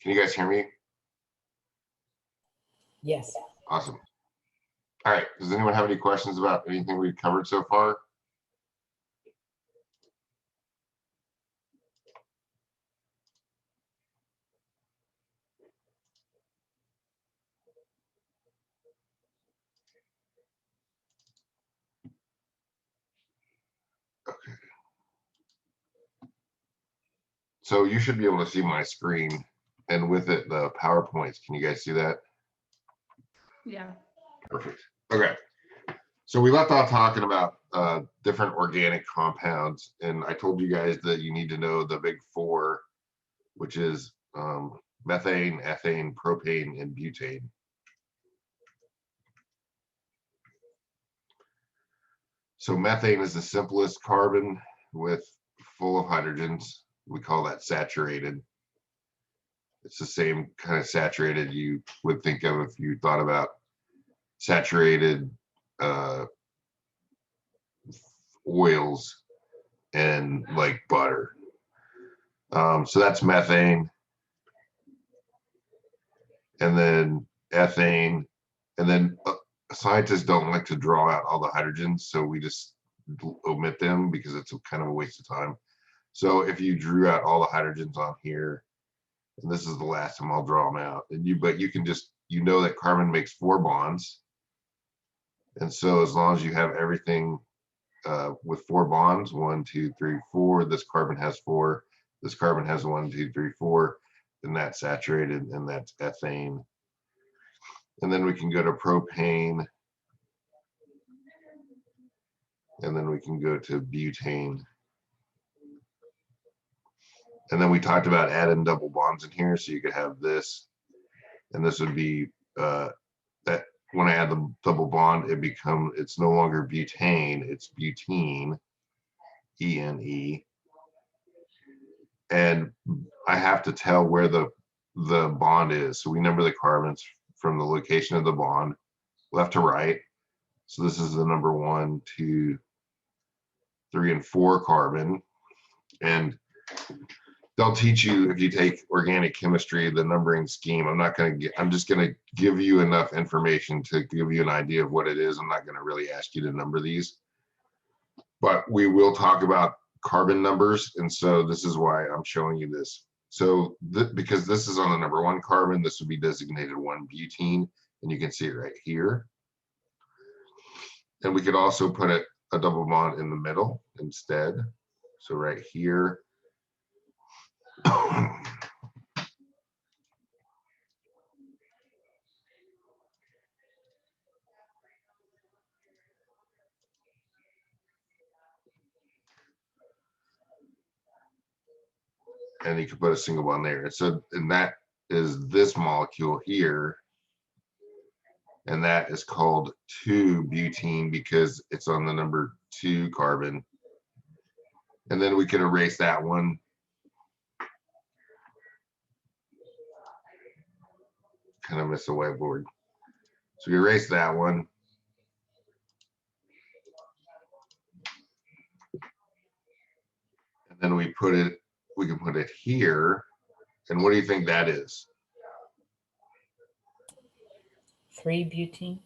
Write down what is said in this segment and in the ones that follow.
Can you guys hear me? Yes. Awesome. All right. Does anyone have any questions about anything we've covered so far? Okay. So you should be able to see my screen, and with it, the PowerPoints. Can you guys see that? Yeah. Perfect. Okay. So we left off talking about different organic compounds, and I told you guys that you need to know the big four, which is methane, ethane, propane, and butane. So methane is the simplest carbon with full of hydrogens. We call that saturated. It's the same kind of saturated you would think of if you thought about saturated oils and like butter. So that's methane, and then ethane, and then scientists don't like to draw out all the hydrogens, so we just omit them because it's kind of a waste of time. So if you drew out all the hydrogens on here, and this is the last time I'll draw them out, and but you can just, you know that carbon makes 4 bonds, and so as long as you have everything with 4 bonds, 1, 2, 3, 4, this carbon has 4, this carbon has 1, 2, 3, 4, then that's saturated, and that's ethane. And then we can go to propane, and then we can go to butane. And then we talked about adding double bonds in here, so you could have this, and this would be that when I add the double bond, it's no longer butane, it's butene, E-N-E. And I have to tell where the bond is. So we number the carbons from the location of the bond, left to right. So this is the number 1, 2, 3, and 4 carbon. And they'll teach you, if you take organic chemistry, the numbering scheme. I'm just going to give you enough information to give you an idea of what it is. I'm not going to really ask you to number these, but we will talk about carbon numbers. And so this is why I'm showing you this. So because this is on the number 1 carbon, this would be designated 1-butene, and you can see it right here. And we could also put a double bond in the middle instead. So right here. And you can put a single bond there. And that is this molecule here. And that is called 2-butene because it's on the number 2 carbon. And then we can erase that one. Kind of miss the whiteboard. So we erase that one. And then we can put it here. And what do you think that is? 3-butene.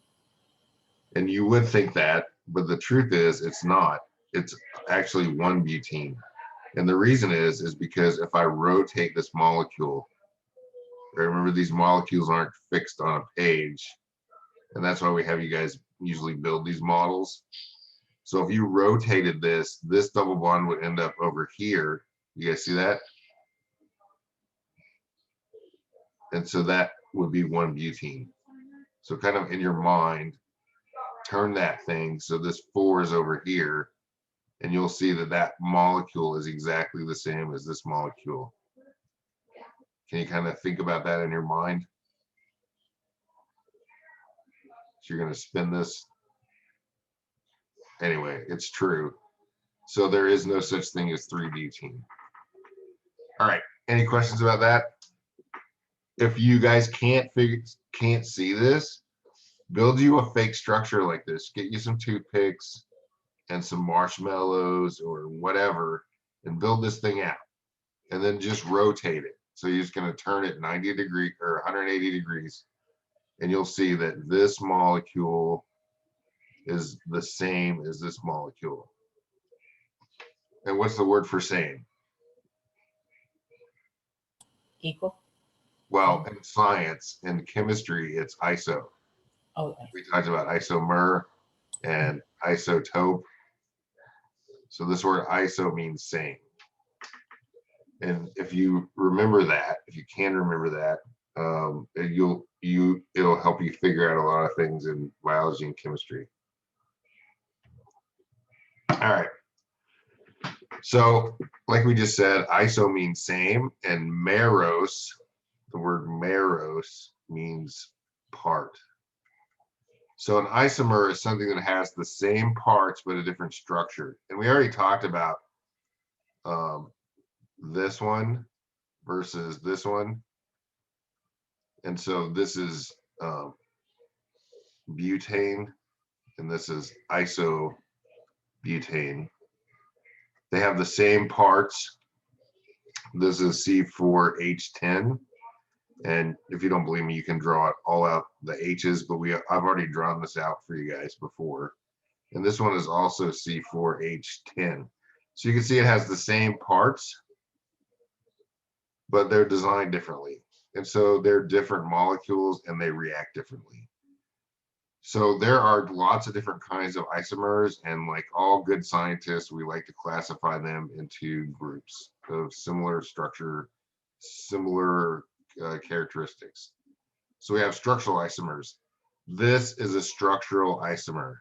And you would think that, but the truth is it's not. It's actually 1-butene. And the reason is because if I rotate this molecule, remember these molecules aren't fixed on a page. And that's why we have you guys usually build these models. So if you rotated this double bond would end up over here. You guys see that? And so that would be 1-butene. So kind of in your mind, turn that thing so this 4 is over here, and you'll see that that molecule is exactly the same as this molecule. Can you kind of think about that in your mind? So you're going to spin this. Anyway, it's true. So there is no such thing as 3-butene. All right. Any questions about that? If you guys can't see this, build you a fake structure like this. Get you some toothpicks and some marshmallows or whatever, and build this thing out. And then just rotate it. So you're just going to turn it 90 degrees or 180 degrees, and you'll see that this molecule is the same as this molecule. And what's the word for same? Equal. Well, in science, in chemistry, it's iso. Oh, We talked about isomer and isotope. So this word iso means same. And if you remember that, if you can remember that, it'll help you figure out a lot of things in biology and chemistry. All right. So like we just said, iso means same, and meros, the word meros means part. So an isomer is something that has the same parts but a different structure. And we already talked about this one versus this one. And so this is butane, and this is isobutane. They have the same parts. This is C4H10. And if you don't believe me, you can draw it all out, the H's, but I've already drawn this out for you guys before. And this one is also C4H10. So you can see it has the same parts, but they're designed differently. And so they're different molecules and they react differently. So there are lots of different kinds of isomers, and like all good scientists, we like to classify them into groups of similar structure, similar characteristics. So we have structural isomers. This is a structural isomer.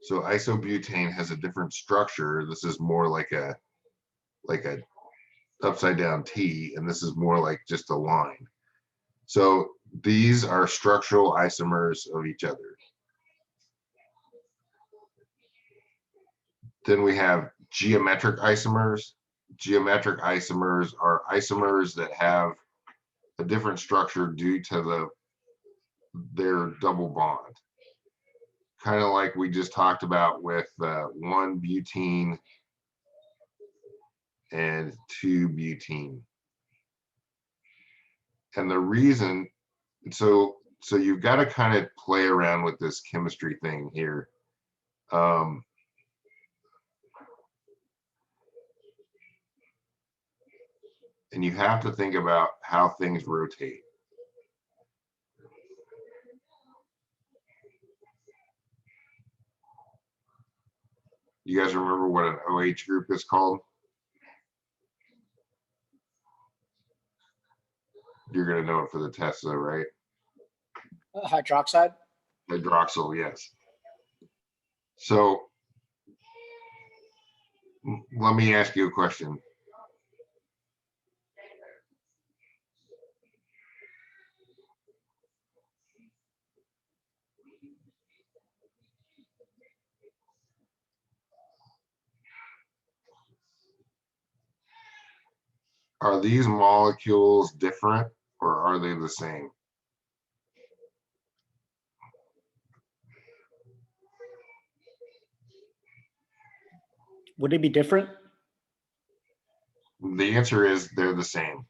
So isobutane has a different structure. This is more like a upside down T, and this is more like just a line. So these are structural isomers of each other. Then we have geometric isomers. Geometric isomers are isomers that have a different structure due to their double bond. Kind of like we just talked about with 1-butene and 2-butene. And the reason, so you've got to kind of play around with this chemistry thing here. And you have to think about how things rotate. You guys remember what an OH group is called? You're going to know it for the test though, right? Hydroxide? Hydroxyl, yes. So let me ask you a question. Are these molecules different or are they the same? Would it be different? The answer is they're the same.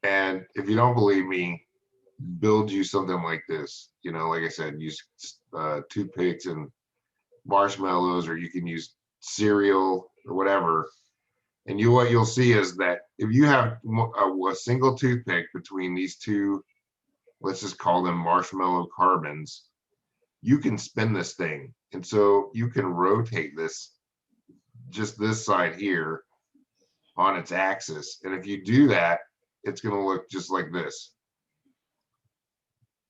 And if you don't believe me, build you something like this. You know, like I said, use toothpicks and marshmallows, or you can use cereal or whatever. And what you'll see is that if you have a single toothpick between these two, let's just call them marshmallow carbons, you can spin this thing. And so you can rotate this, just this side here on its axis. And if you do that, it's going to look just like this.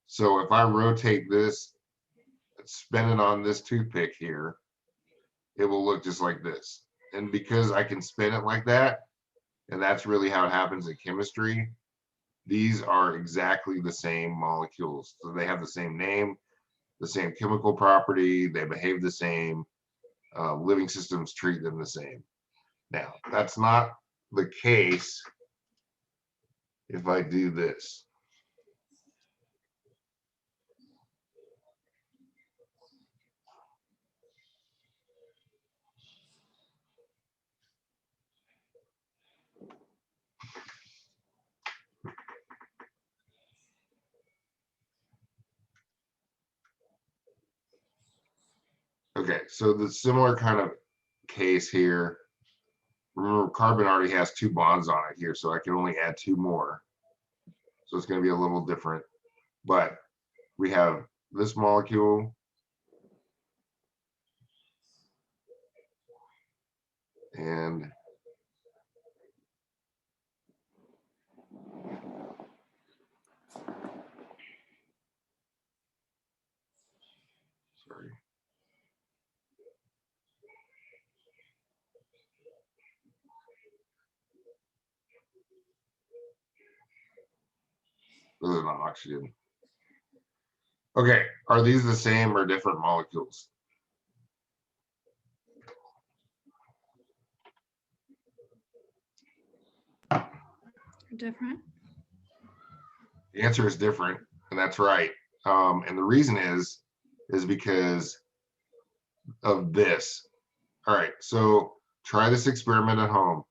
So if I rotate this, spin it on this toothpick here, it will look just like this. And because I can spin it like that, and that's really how it happens in chemistry, these are exactly the same molecules. So they have the same name, the same chemical property, they behave the same, living systems treat them the same. Now, that's not the case if I do this. Okay, so the similar kind of case here. Remember, carbon already has 2 bonds on it here, so I can only add 2 more. So it's going to be a little different. But we have this molecule and sorry. This is not oxygen. Okay, are these the same or different molecules? Different. The answer is different, and that's right. And the reason is because of this. All right, so try this experiment at home.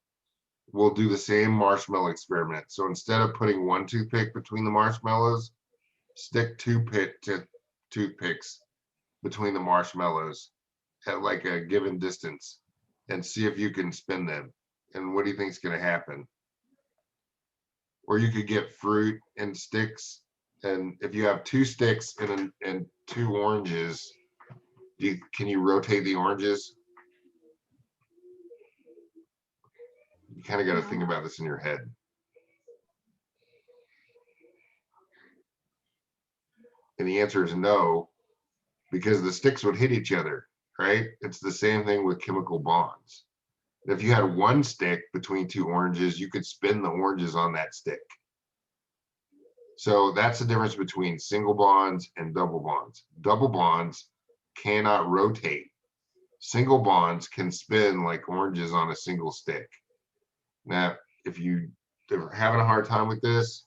We'll do the same marshmallow experiment. So instead of putting 1 toothpick between the marshmallows, stick 2 toothpicks between the marshmallows at like a given distance and see if you can spin them. And what do you think is going to happen? Or you could get fruit and sticks. And if you have 2 sticks and 2 oranges, can you rotate the oranges? You kind of got to think about this in your head. And the answer is no, because the sticks would hit each other, right? It's the same thing with chemical bonds. If you had 1 stick between 2 oranges, you could spin the oranges on that stick. So that's the difference between single bonds and double bonds. Double bonds cannot rotate. Single bonds can spin like oranges on a single stick. Now, if you're having a hard time with this,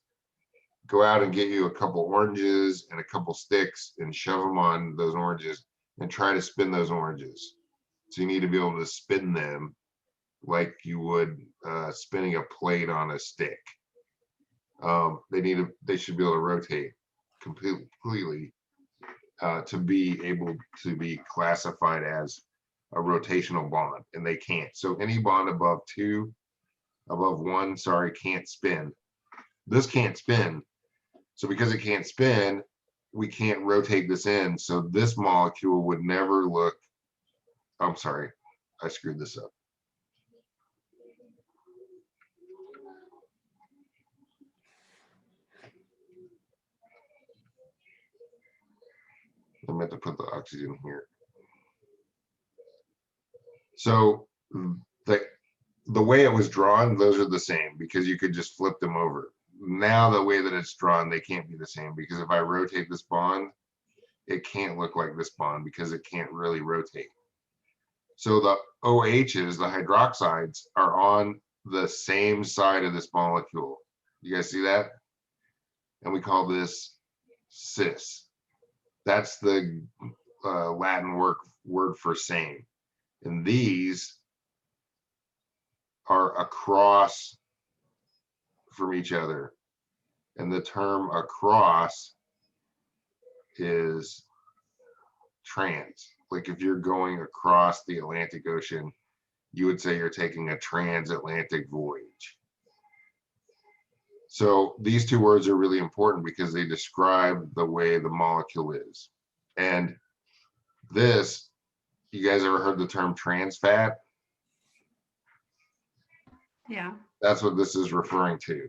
go out and get you a couple oranges and a couple sticks and shove them on those oranges and try to spin those oranges. So you need to be able to spin them like you would spinning a plate on a stick. They should be able to rotate completely to be able to be classified as a rotational bond, and they can't. So any bond above 1, sorry, can't spin. This can't spin. So because it can't spin, we can't rotate this in. So this molecule would never look, I'm sorry, I screwed this up. I meant to put the oxygen here. So the way it was drawn, those are the same because you could just flip them over. Now the way that it's drawn, they can't be the same because if I rotate this bond, it can't look like this bond because it can't really rotate. So the OHs, the hydroxides, are on the same side of this molecule. You guys see that? And we call this cis. That's the Latin word for same. And these are across from each other. And the term across is trans. Like if you're going across the Atlantic Ocean, you would say you're taking a transatlantic voyage. So these 2 words are really important because they describe the way the molecule is. And this, you guys ever heard the term trans fat? Yeah. That's what this is referring to.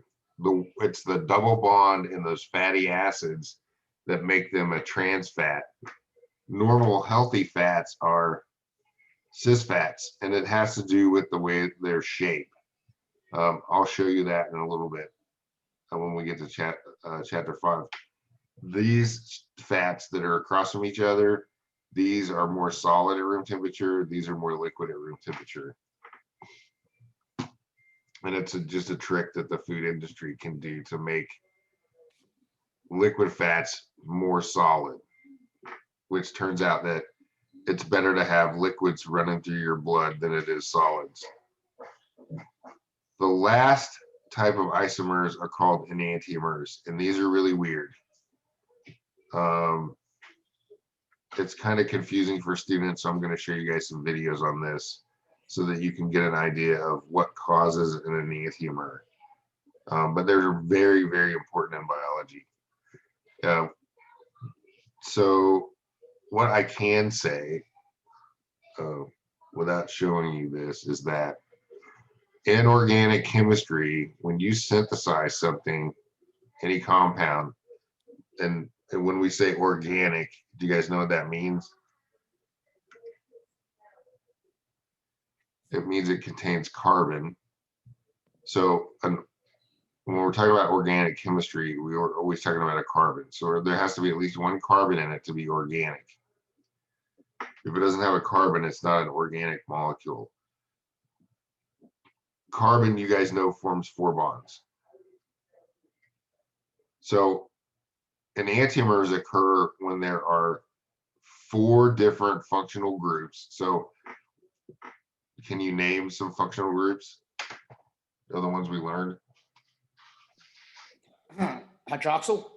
It's the double bond in those fatty acids that make them a trans fat. Normal healthy fats are cis fats, and it has to do with the way they're shaped. I'll show you that in a little bit when we get to chapter 5. These fats that are across from each other, these are more solid at room temperature. These are more liquid at room temperature. And it's just a trick that the food industry can do to make liquid fats more solid, which turns out that it's better to have liquids running through your blood than it is solids. The last type of isomers are called enantiomers, and these are really weird. it's kind of confusing for students, so I'm going to show you guys some videos on this so that you can get an idea of what causes an enantiomer. But they're very, very important in biology. So what I can say, without showing you this, is that in organic chemistry, when you synthesize something, any compound, and when we say organic, do you guys know what that means? It means it contains carbon. So when we're talking about organic chemistry, we are always talking about a carbon. So there has to be at least one carbon in it to be organic. If it doesn't have a carbon, it's not an organic molecule. Carbon, you guys know, forms 4 bonds. So enantiomers occur when there are 4 different functional groups. So can you name some functional groups? The other ones we learned? Hydroxyl?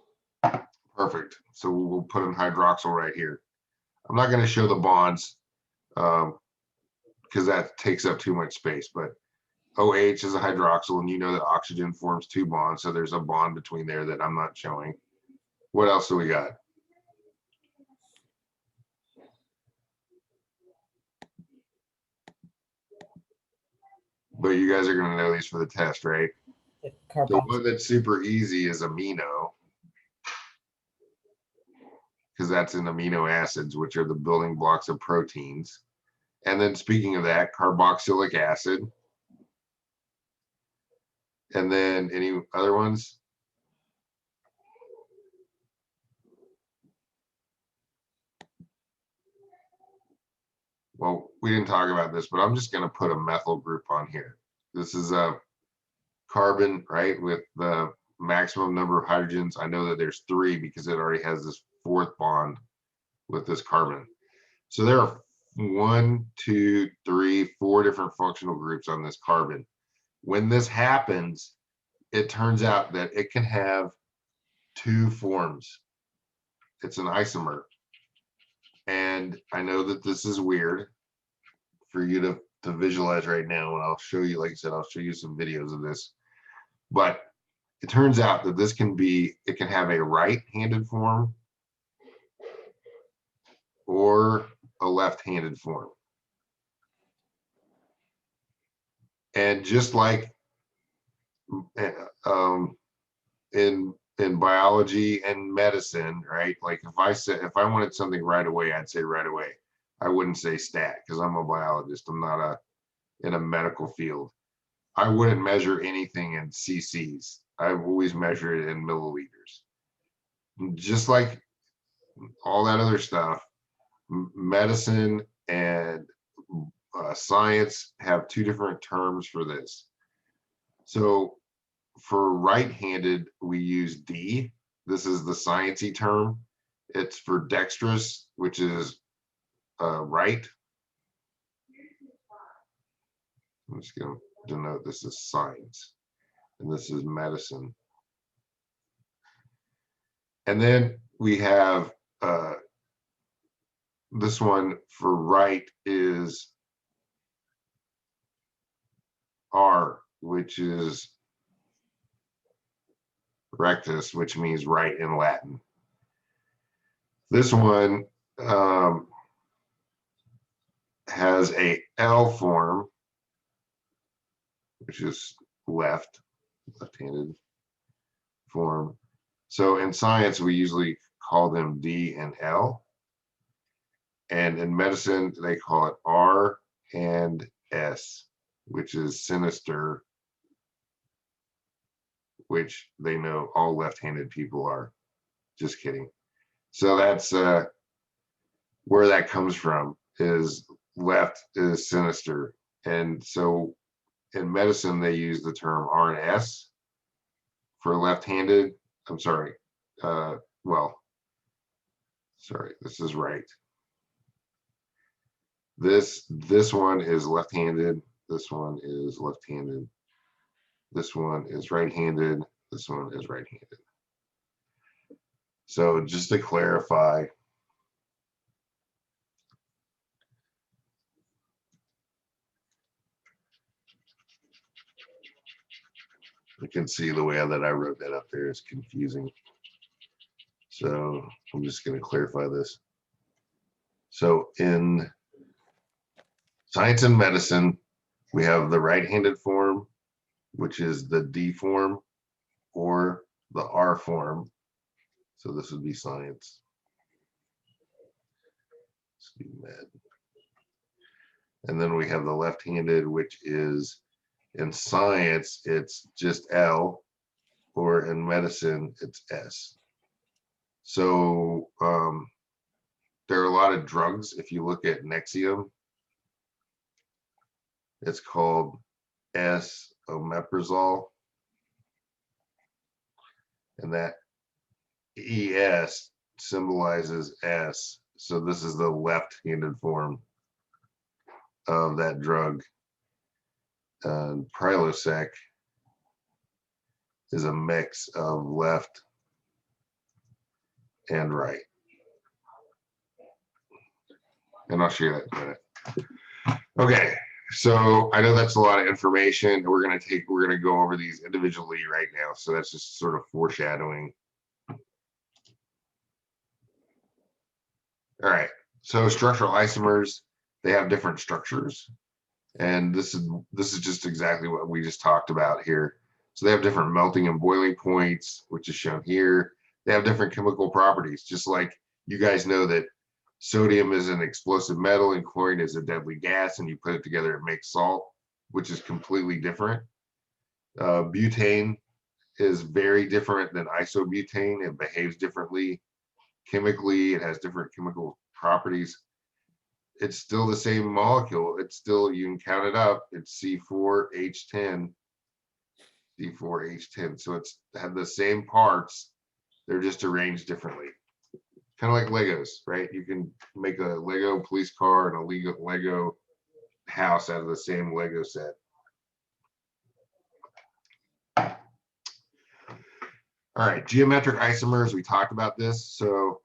Perfect. So we'll put in hydroxyl right here. I'm not going to show the bonds because that takes up too much space, but OH is a hydroxyl, and you know that oxygen forms 2 bonds, so there's a bond between there that I'm not showing. What else do we got? But you guys are going to know these for the test, right? The The carboxyl. one that's super easy is amino, because that's in amino acids, which are the building blocks of proteins. And then speaking of that, carboxylic acid. And then any other ones? Well, we didn't talk about this, but I'm just going to put a methyl group on here. This is a carbon, right, with the maximum number of hydrogens. I know that there's 3 because it already has this 4th bond with this carbon. So there are 1, 2, 3, 4 different functional groups on this carbon. When this happens, it turns out that it can have 2 forms. It's an isomer. And I know that this is weird for you to visualize right now, and I'll show you, like I said, I'll show you some videos of this. But it turns out that this can be, it can have a right-handed form or a left-handed form. And just like in biology and medicine, right? Like if I wanted something right away, I'd say right away. I wouldn't say stat because I'm a biologist. I'm not in a medical field. I wouldn't measure anything in cc's. I always measure it in milliliters. Just like all that other stuff, medicine and science have 2 different terms for this. So for right-handed, we use D. This is the sciencey term. It's for dexterous, which is right. I'm just going to denote this is science, and this is medicine. And then we have this one for right is R, which is rectus, which means right in Latin. This one has a L form, which is left-handed form. So in science, we usually call them D and L. And in medicine, they call it R and S, which is sinister, which they know all left-handed people are. Just kidding. So that's where that comes from, is left is sinister. And so in medicine, they use the term R and S for left-handed. I'm sorry. Sorry, this is right. This one is left-handed. This one is left-handed. This one is right-handed. This one is right-handed. So just to clarify, You can see the way that I wrote that up there is confusing. So I'm just going to clarify this. So in science and medicine, we have the right-handed form, which is the D form, or the R form. So this would be science. Let's do med. And then we have the left-handed, which is in science, it's just L, or in medicine, it's S. So there are a lot of drugs. If you look at Nexium, it's called Omeprazole. And that ES symbolizes S. So this is the left-handed form of that drug. Prilosec is a mix of left and right. And I'll show you that in a minute. Okay, so I know that's a lot of information. We're gonna go over these individually right now. So that's just sort of foreshadowing. All right, so structural isomers, they have different structures. And this is just exactly what we just talked about here. So they have different melting and boiling points, which is shown here. They have different chemical properties, just like you guys know that sodium is an explosive metal and chlorine is a deadly gas, and you put it together, it makes salt, which is completely different. Butane is very different than isobutane. It behaves differently. Chemically, it has different chemical properties. It's still the same molecule. It's still, you can count it up. It's C4H10, C4H10. So it's had the same parts. They're just arranged differently. Kind of like Legos, right? You can make a Lego police car and a Lego house out of the same Lego set. All right, geometric isomers, we talked about this. So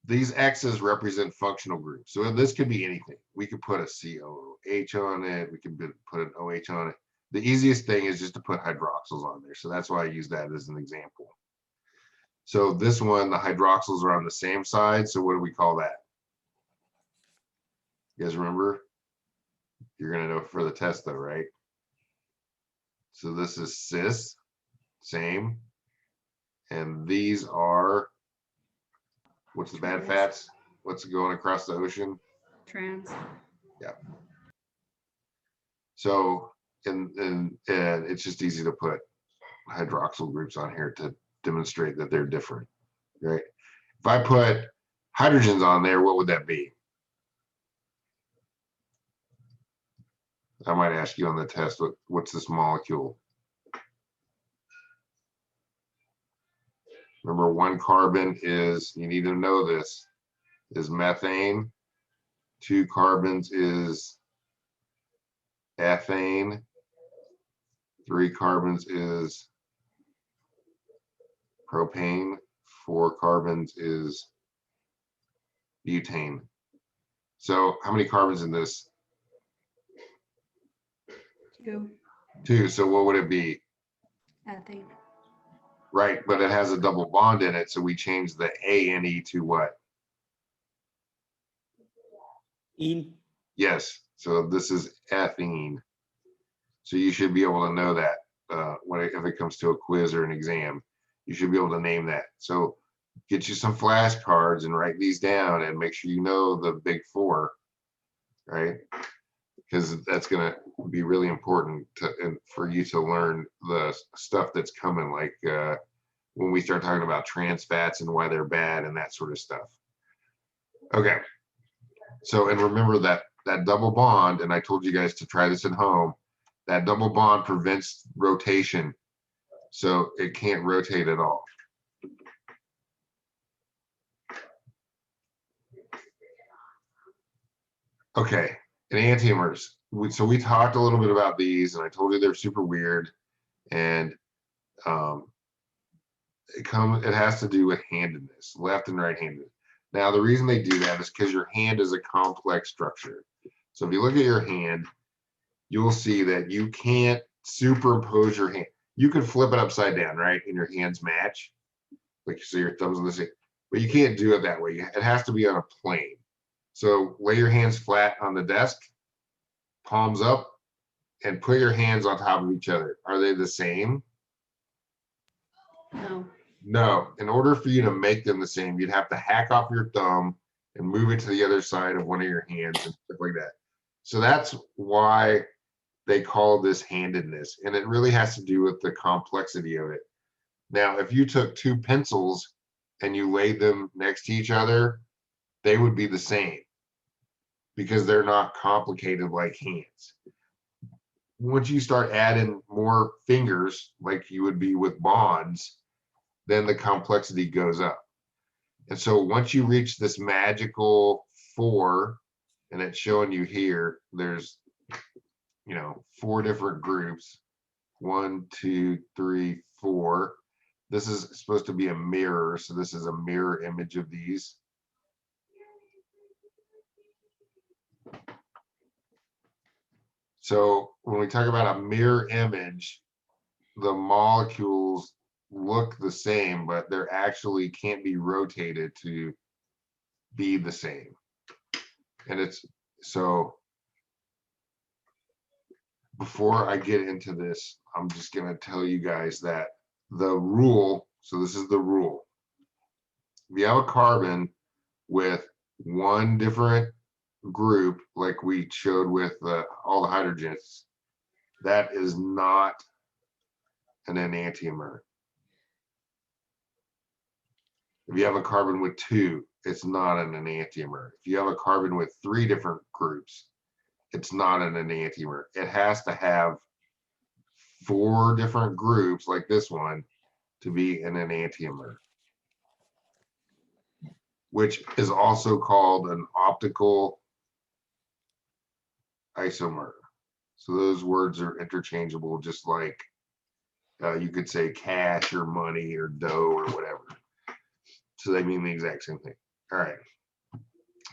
these X's represent functional groups. So this could be anything. We could put a COOH on it. We could put an OH on it. The easiest thing is just to put hydroxyls on there. So that's why I use that as an example. So this one, the hydroxyls are on the same side. So what do we call that? You guys remember? You're going to know for the test though, right? So this is cis, same. And these are, what's the bad fats? What's going across the ocean? Trans. Yeah. So, and it's just easy to put hydroxyl groups on here to demonstrate that they're different, right? If I put hydrogens on there, what would that be? I might ask you on the test, what's this molecule? Remember, one carbon is, you need to know this, is methane. 2 carbons is ethane. 3 carbons is propane. 4 carbons is butane. So how many carbons in this? 2. 2. So what would it be? Ethane. Right, but it has a double bond in it, so we change the ANE to what? Ene. Yes, so this is ethene. So you should be able to know that if it comes to a quiz or an exam, you should be able to name that. So get you some flashcards and write these down and make sure you know the big 4, right? Because that's going to be really important for you to learn the stuff that's coming, like when we start talking about trans fats and why they're bad and that sort of stuff. Okay. So, and remember that double bond, and I told you guys to try this at home, that double bond prevents rotation. So it can't rotate at all. Okay, enantiomers. So we talked a little bit about these, and I told you they're super weird, and it has to do with handedness, left and right-handed. Now the reason they do that is because your hand is a complex structure. So if you look at your hand, you'll see that you can't superimpose your hand. You could flip it upside down, right? And your hands match. Like, so your thumbs on the same, but you can't do it that way. It has to be on a plane. So lay your hands flat on the desk, palms up, and put your hands on top of each other. Are they the same? No. No. In order for you to make them the same, you'd have to hack off your thumb and move it to the other side of one of your hands and stuff like that. So that's why they call this handedness. And it really has to do with the complexity of it. Now, if you took two pencils and you laid them next to each other, they would be the same because they're not complicated like hands. Once you start adding more fingers, like you would be with bonds, then the complexity goes up. And so once you reach this magical 4, and it's showing you here, there's, 4 different groups. 1, 2, 3, 4. This is supposed to be a mirror, so this is a mirror image of these. So when we talk about a mirror image, the molecules look the same, but they're actually can't be rotated to be the same. And it's so before I get into this, I'm just going to tell you guys that the rule, so this is the rule. If you have a carbon with one different group, like we showed with all the hydrogens, that is not an enantiomer. If you have a carbon with 2, it's not an enantiomer. If you have a carbon with 3 different groups, it's not an enantiomer. It has to have 4 different groups like this one to be an enantiomer, which is also called an optical isomer. So those words are interchangeable, just like you could say cash or money or dough or whatever. So they mean the exact same thing. All right.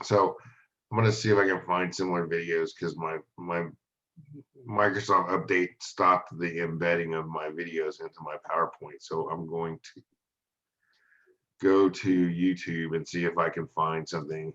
So I'm going to see if I can find similar videos because my Microsoft update stopped the embedding of my videos into my PowerPoint. So I'm going to go to YouTube and see if I can find something.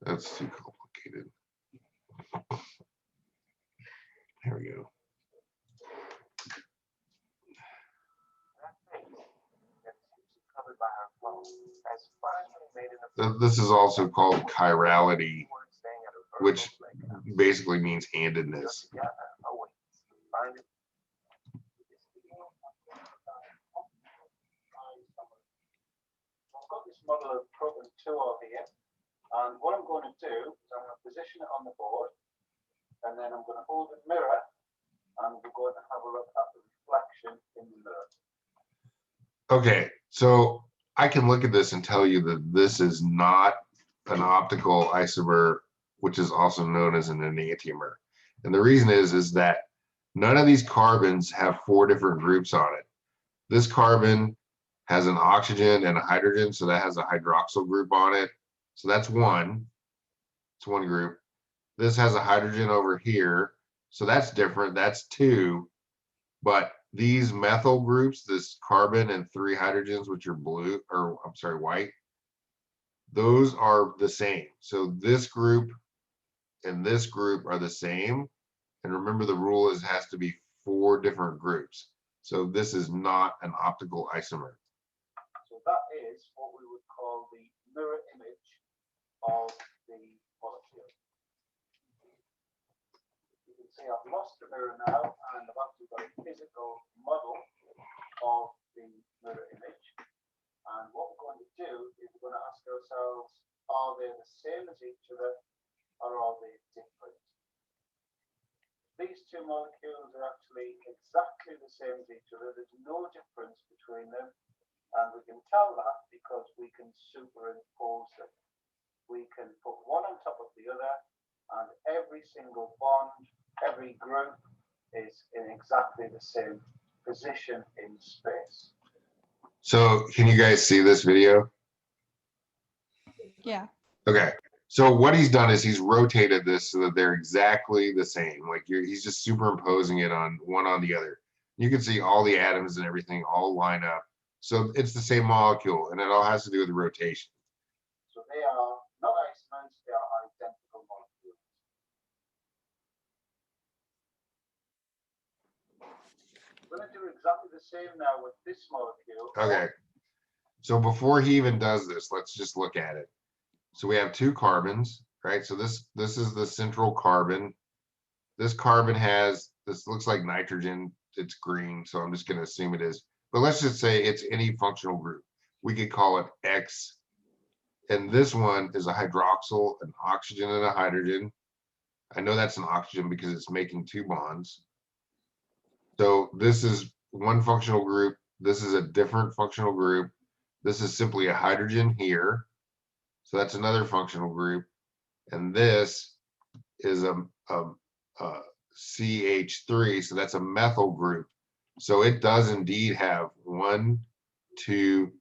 That's too complicated. Here we go. This is also called chirality, which basically means handedness. I've got this model of proton 2 over here, and what I'm going to do is I'm going to position it on the board, and then I'm going to hold a mirror, and we're going to have a look at the reflection in the mirror. Okay, so I can look at this and tell you that this is not an optical isomer, which is also known as an enantiomer. And the reason is that none of these carbons have 4 different groups on it. This carbon has an oxygen and a hydrogen, so that has a hydroxyl group on it. So that's one. It's one group. This has a hydrogen over here, so that's different. That's 2. But these methyl groups, this carbon and 3 hydrogens, which are blue, or I'm sorry, white, those are the same. So this group and this group are the same. And remember, the rule is it has to be 4 different groups. So this is not an optical isomer. So that is what we would call the mirror image of the molecule. see I've lost the mirror now, and I've actually got a physical model of the mirror image. And what we're going to do is we're going to ask ourselves, are they the same as each other, or are they different? These two molecules are actually exactly the same as each other. There's no difference between them. And we can tell that because we can superimpose them. We can put one on top of the other, and every single bond, every group is in exactly the same position in space. So can you guys see this video? Yeah. Okay. So what he's done is he's rotated this so that they're exactly the same. Like he's just superimposing it on one on the other. You can see all the atoms and everything all line up. So it's the same molecule, and it all has to do with the rotation. So they are not isomers, they are identical molecules. We're going to do exactly the same now with this molecule. Okay. So before he even does this, let's just look at it. So we have two carbons, right? So this is the central carbon. This carbon has, this looks like nitrogen. It's green, so I'm just going to assume it is. But let's just say it's any functional group. We could call it X. And this one is a hydroxyl, an oxygen, and a hydrogen. I know that's an oxygen because it's making two bonds. So this is one functional group. This is a different functional group. This is simply a hydrogen here. So that's another functional group. And this is a CH3. So that's a methyl group. So it does indeed have 1, 2,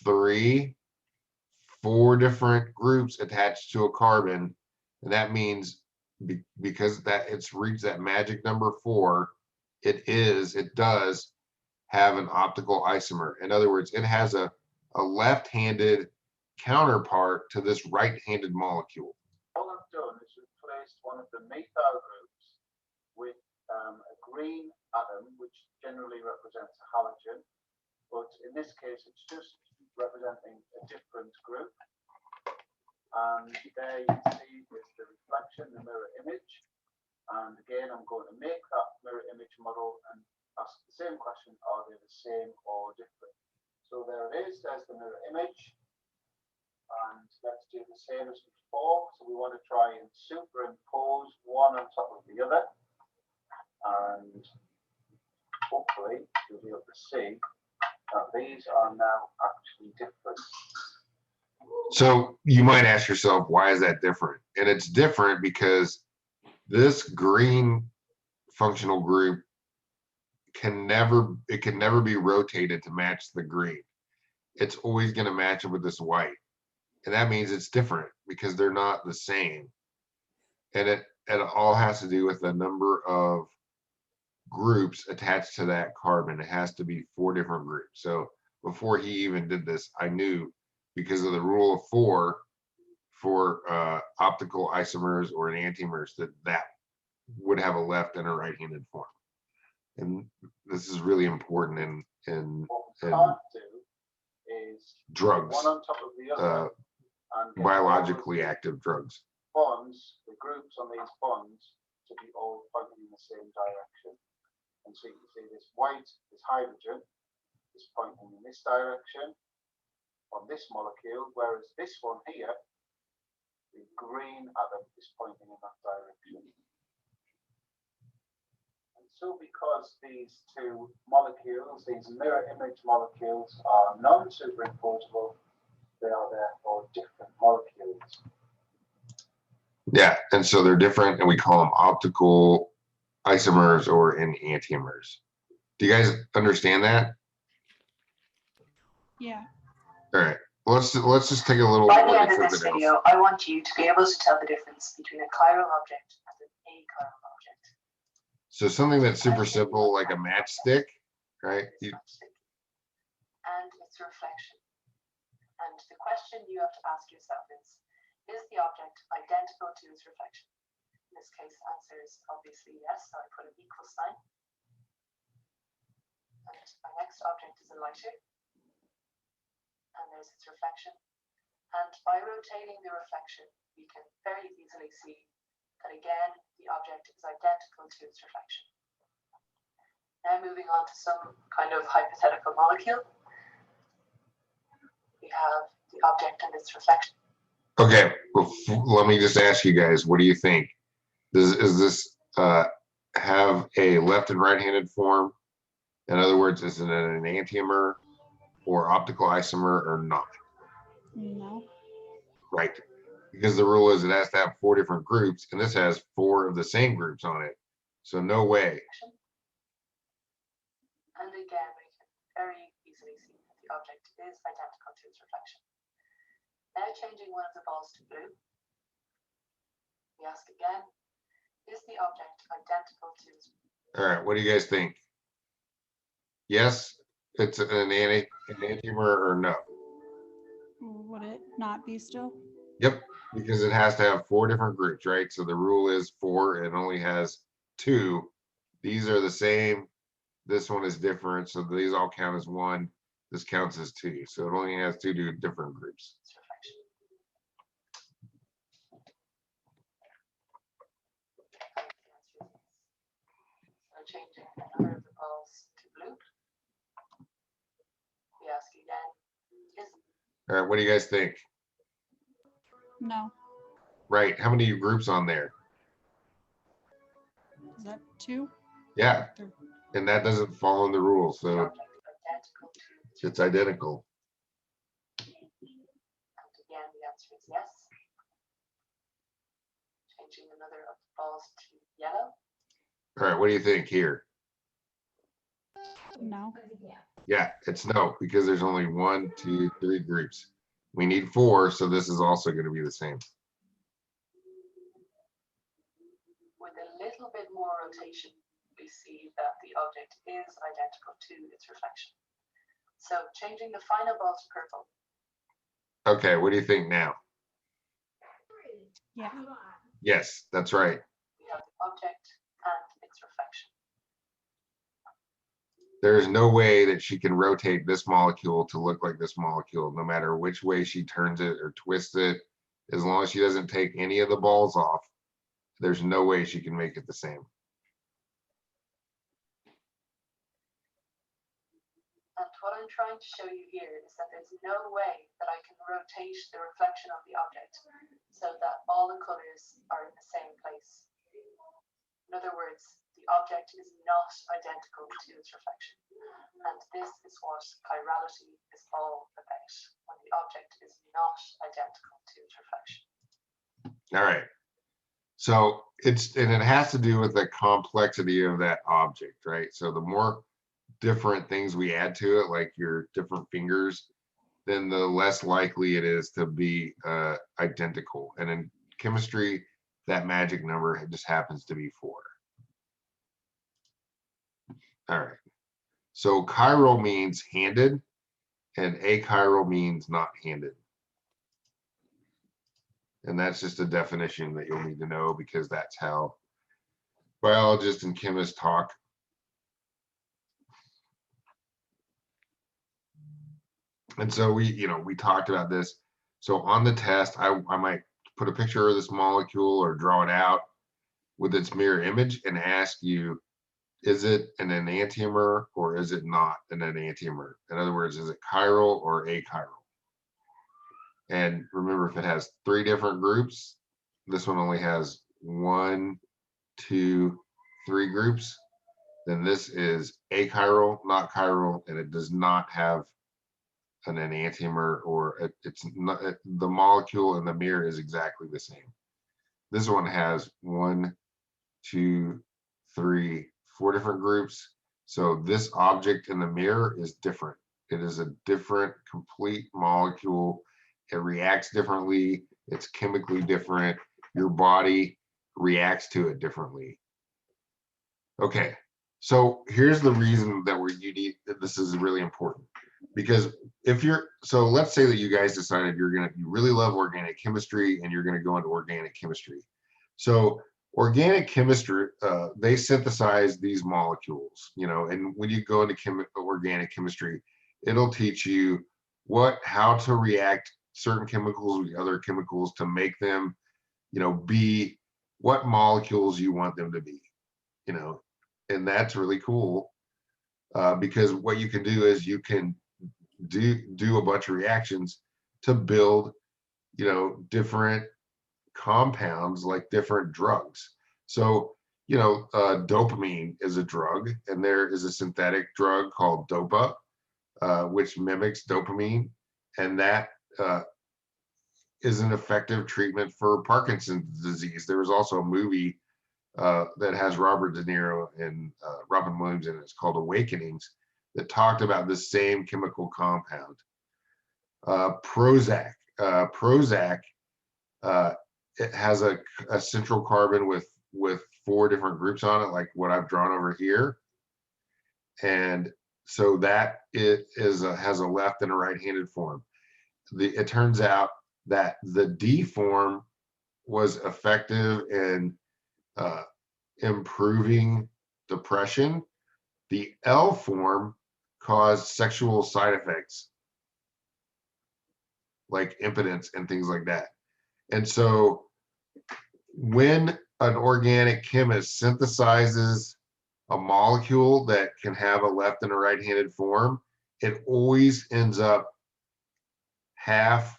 3, 4 different groups attached to a carbon. And that means because that it's reached that magic number 4, it does have an optical isomer. In other words, it has a left-handed counterpart to this right-handed molecule. All I've done is replaced one of the methyl groups with a green atom, which generally represents a halogen, but in this case it's just representing a different group. And there you can see is the reflection, the mirror image. And again, I'm going to make that mirror image model and ask the same question, are they the same or different? So there it is, there's the mirror image. And let's do the same as before. So we want to try and superimpose one on top of the other. And hopefully you'll be able to see that these are now actually different. So you might ask yourself, why is that different? And it's different because this green functional group can never be rotated to match the green. It's always going to match up with this white. And that means it's different because they're not the same. And it all has to do with the number of groups attached to that carbon. It has to be 4 different groups. So before he even did this, I knew because of the rule of 4 for optical isomers or enantiomers that would have a left and a right-handed form. And this is really important in what we can't do is drugs, one on top of the other and get biologically all of active drugs. the bonds, the groups on these bonds to be all pointing in the same direction. And so you can see this white, this hydrogen is pointing in this direction on this molecule, whereas this one here, the green atom is pointing in that direction. And so because these two molecules, these mirror image molecules, are non-superimposable, they are therefore different molecules. Yeah, and so they're different, and we call them optical isomers or enantiomers. Do you guys understand that? Yeah. All right, let's just take a little By the look end at of this something video, else. I want you to be able to tell the difference between a chiral object and an achiral object. So something that's super simple, like a matchstick, right? And its reflection. And the question you have to ask yourself is the object identical to its reflection? In this case, the answer is obviously yes, so I put an equal sign. And my next object is a lighter. And there's its reflection. And by rotating the reflection, we can very easily see that again, the object is identical to its reflection. Now moving on to some kind of hypothetical molecule. We have the object and its reflection. Okay, well, let me just ask you guys, what do you think? Is this have a left and right-handed form? In other words, is it an enantiomer or optical isomer or not? No. Right, because the rule is it has to have 4 different groups, and this has 4 of the same groups on it. So no way. And again, we can very easily see that the object is identical to its reflection. Now changing one of the balls to blue, we ask again, is the object identical to its... All right, what do you guys think? Yes, it's an enantiomer or no? Would it not be still? Yep, because it has to have 4 different groups, right? So the rule is 4, it only has 2. These are the same. This one is different. So these all count as 1. This counts as 2. So it only has 2 different groups. reflection. So changing another of the balls to blue. We ask again, is... All right, what do you guys think? No. Right, how many groups on there? Is that 2? Yeah, and that doesn't follow the rules, the so object identical to its... it's identical. And again, the answer is yes. Changing another of the balls to yellow. All right, what do you think here? No. Yeah, it's no, because there's only 1, 2, 3 groups. We need 4, so this is also going to be the same. With a little bit more rotation, we see that the object is identical to its reflection. So changing the final ball to purple. Okay, what do you think now? Yeah. Yes, that's right. We have the object and its reflection. There's no way that she can rotate this molecule to look like this molecule, no matter which way she turns it or twists it. As long as she doesn't take any of the balls off, there's no way she can make it the same. And what I'm trying to show you here is that there's no way that I can rotate the reflection of the object so that all the colors are in the same place. In other words, the object is not identical to its reflection. And this is what chirality is all about, when the object is not identical to its reflection. All right. So and it has to do with the complexity of that object, right? So the more different things we add to it, like your different fingers, then the less likely it is to be identical. And in chemistry, that magic number just happens to be 4. All right. So chiral means handed, and achiral means not handed. And that's just a definition that you'll need to know, because that's how biologists and chemists talk. And so we talked about this. So on the test, I might put a picture of this molecule or draw it out with its mirror image and ask you, is it an enantiomer or is it not an enantiomer? In other words, is it chiral or achiral? And remember, if it has 3 different groups, this one only has 1, 2, 3 groups, then this is achiral, not chiral, and it does not have an enantiomer, or it's not, the molecule in the mirror is exactly the same. This one has 1, 2, 3, 4 different groups. So this object in the mirror is different. It is a different complete molecule. It reacts differently. It's chemically different. Your body reacts to it differently. Okay, so here's the reason that this is really important. Because so let's say that you guys decided you really love organic chemistry and you're going to go into organic chemistry. So organic chemistry, they synthesize these molecules, and when you go into organic chemistry, it'll teach you how to react certain chemicals with other chemicals to make them, be what molecules you want them to be, you know, and that's really cool because what you can do is you can do a bunch of reactions to build, you know, different compounds like different drugs. So, you know, dopamine is a drug, and there is a synthetic drug called dopa, which mimics dopamine, and that is an effective treatment for Parkinson's disease. There was also a movie that has Robert De Niro and Robin Williams in it. It's called Awakenings, that talked about the same chemical compound. Prozac. Prozac, it has a central carbon with 4 different groups on it, like what I've drawn over here. And so that it is has a left and a right-handed form. It turns out that the D form was effective in improving depression. The L form caused sexual side effects like impotence and things like that. And so when an organic chemist synthesizes a molecule that can have a left and a right-handed form, it always ends up half.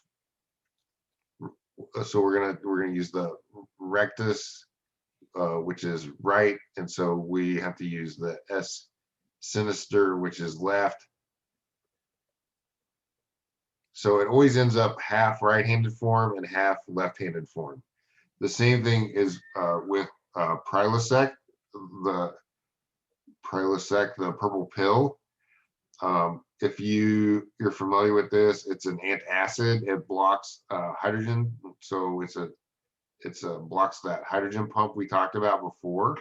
So we're gonna use the rectus, which is right, and so we have to use the S sinister, which is left. So it always ends up half right-handed form and half left-handed form. The same thing is with Prilosec, the purple pill. If you're familiar with this, it's an antacid. It blocks hydrogen, so it's a blocks that hydrogen pump we talked about before.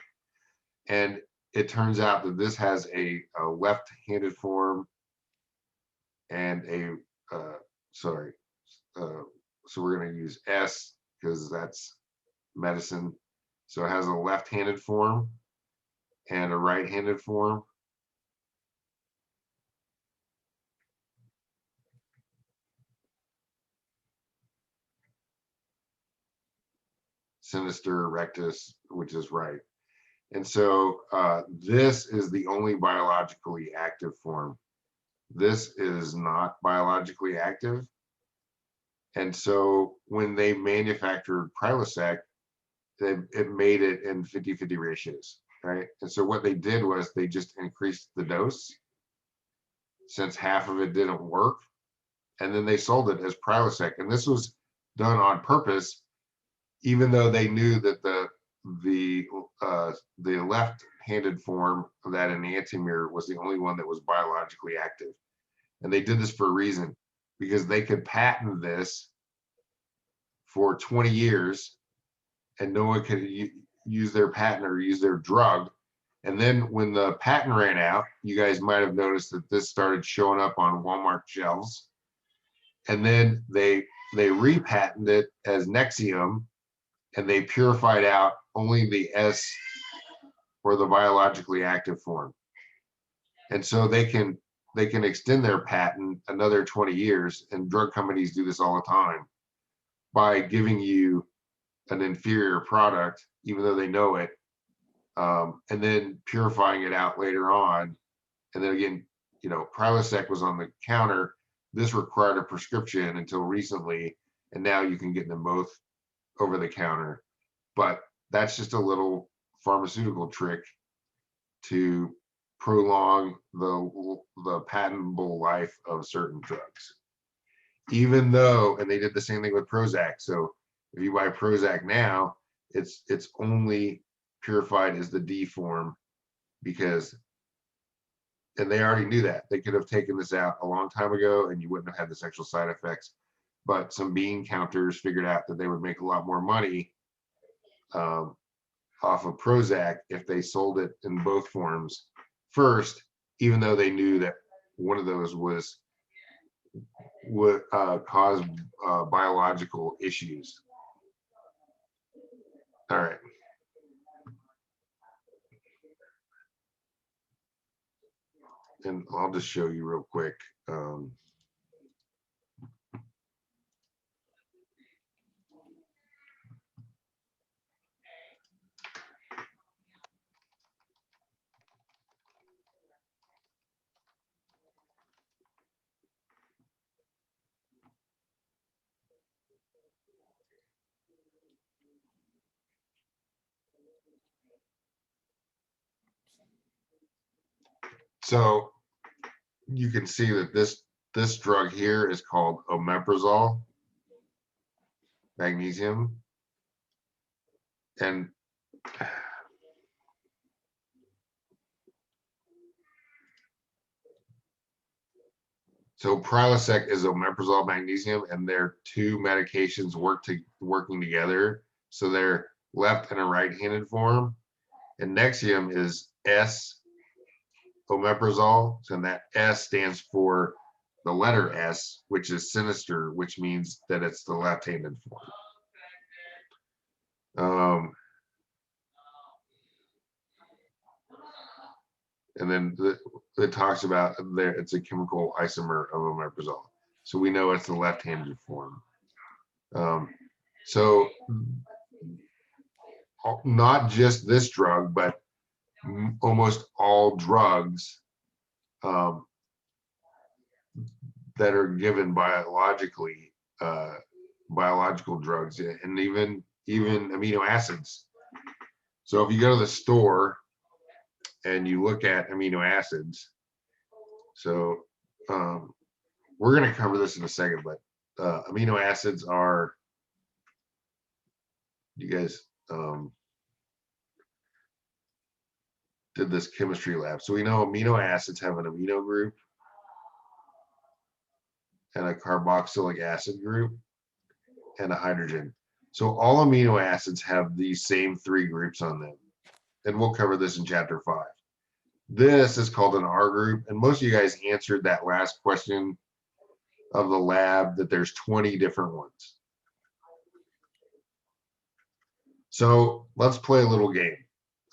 And it turns out that this has a left-handed form and a so we're going to use S because that's medicine. So it has a left-handed form and a right-handed form. Sinister, rectus, which is right. And so this is the only biologically active form. This is not biologically active. And so when they manufactured Prilosec, it made it in 50-50 ratios, right? And so what they did was they just increased the dose since half of it didn't work. And then they sold it as Prilosec. And this was done on purpose, even though they knew that the left-handed form of that enantiomer was the only one that was biologically active. And they did this for a reason, because they could patent this for 20 years and no one could use their patent or use their drug. And then when the patent ran out, you guys might have noticed that this started showing up on Walmart shelves. And then they repatented it as Nexium, and they purified out only the S or the biologically active form. And so they can extend their patent another 20 years, and drug companies do this all the time by giving you an inferior product, even though they know it, and then purifying it out later on. And then again, you know, Prilosec was on the counter. This required a prescription until recently, and now you can get them both over the counter. But that's just a little pharmaceutical trick to prolong the patentable life of certain drugs. Even though, and they did the same thing with Prozac. So if you buy Prozac now, it's only purified as the D form, because, and they already knew that. They could have taken this out a long time ago and you wouldn't have had the sexual side effects. But some bean counters figured out that they would make a lot more money off of Prozac if they sold it in both forms first, even though they knew that one of those would cause biological issues. All right. And I'll just show you real quick. So you can see that this drug here is called Omeprazole Magnesium. And so Prilosec is Omeprazole Magnesium, and their two medications working together. So they're left and a right-handed form. And Nexium is S Omeprazole, and that S stands for the letter S, which is sinister, which means that it's the left-handed form. And then it talks about there, it's a chemical isomer of omeprazole. So we know it's the left-handed form. So not just this drug, but almost all drugs that are given biologically, biological drugs, and even amino acids. So if you go to the store and you look at amino acids, so we're going to cover this in a second, but amino acids are, you guys did this chemistry lab. So we know amino acids have an amino group and a carboxylic acid group and a hydrogen. So all amino acids have these same three groups on them. And we'll cover this in chapter 5. This is called an R group. And most of you guys answered that last question of the lab, that there's 20 different ones. So let's play a little game.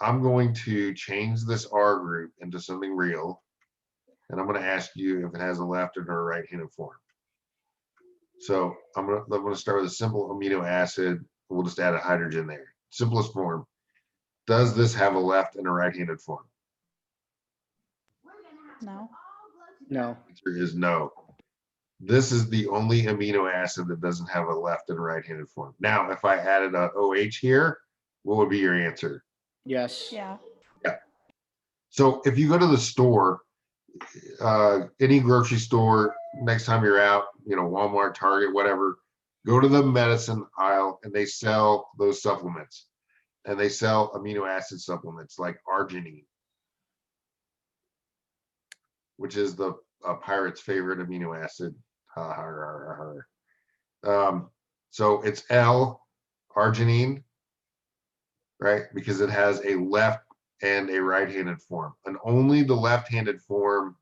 I'm going to change this R group into something real. And I'm going to ask you if it has a left or a right-handed form. So I'm going to start with a simple amino acid. We'll just add a hydrogen there. Simplest form. Does this have a left and a right-handed form? No. No. The answer is no. This is the only amino acid that doesn't have a left and a right-handed form. Now, if I added a OH here, what would be your answer? Yes. Yeah. So if you go to the store, any grocery store, next time you're out, Walmart, Target, whatever, go to the medicine aisle and they sell those supplements. And they sell amino acid supplements like arginine, which is the pirate's favorite amino acid. So it's L, arginine, right? Because it has a left and a right-handed form. And only the left-handed form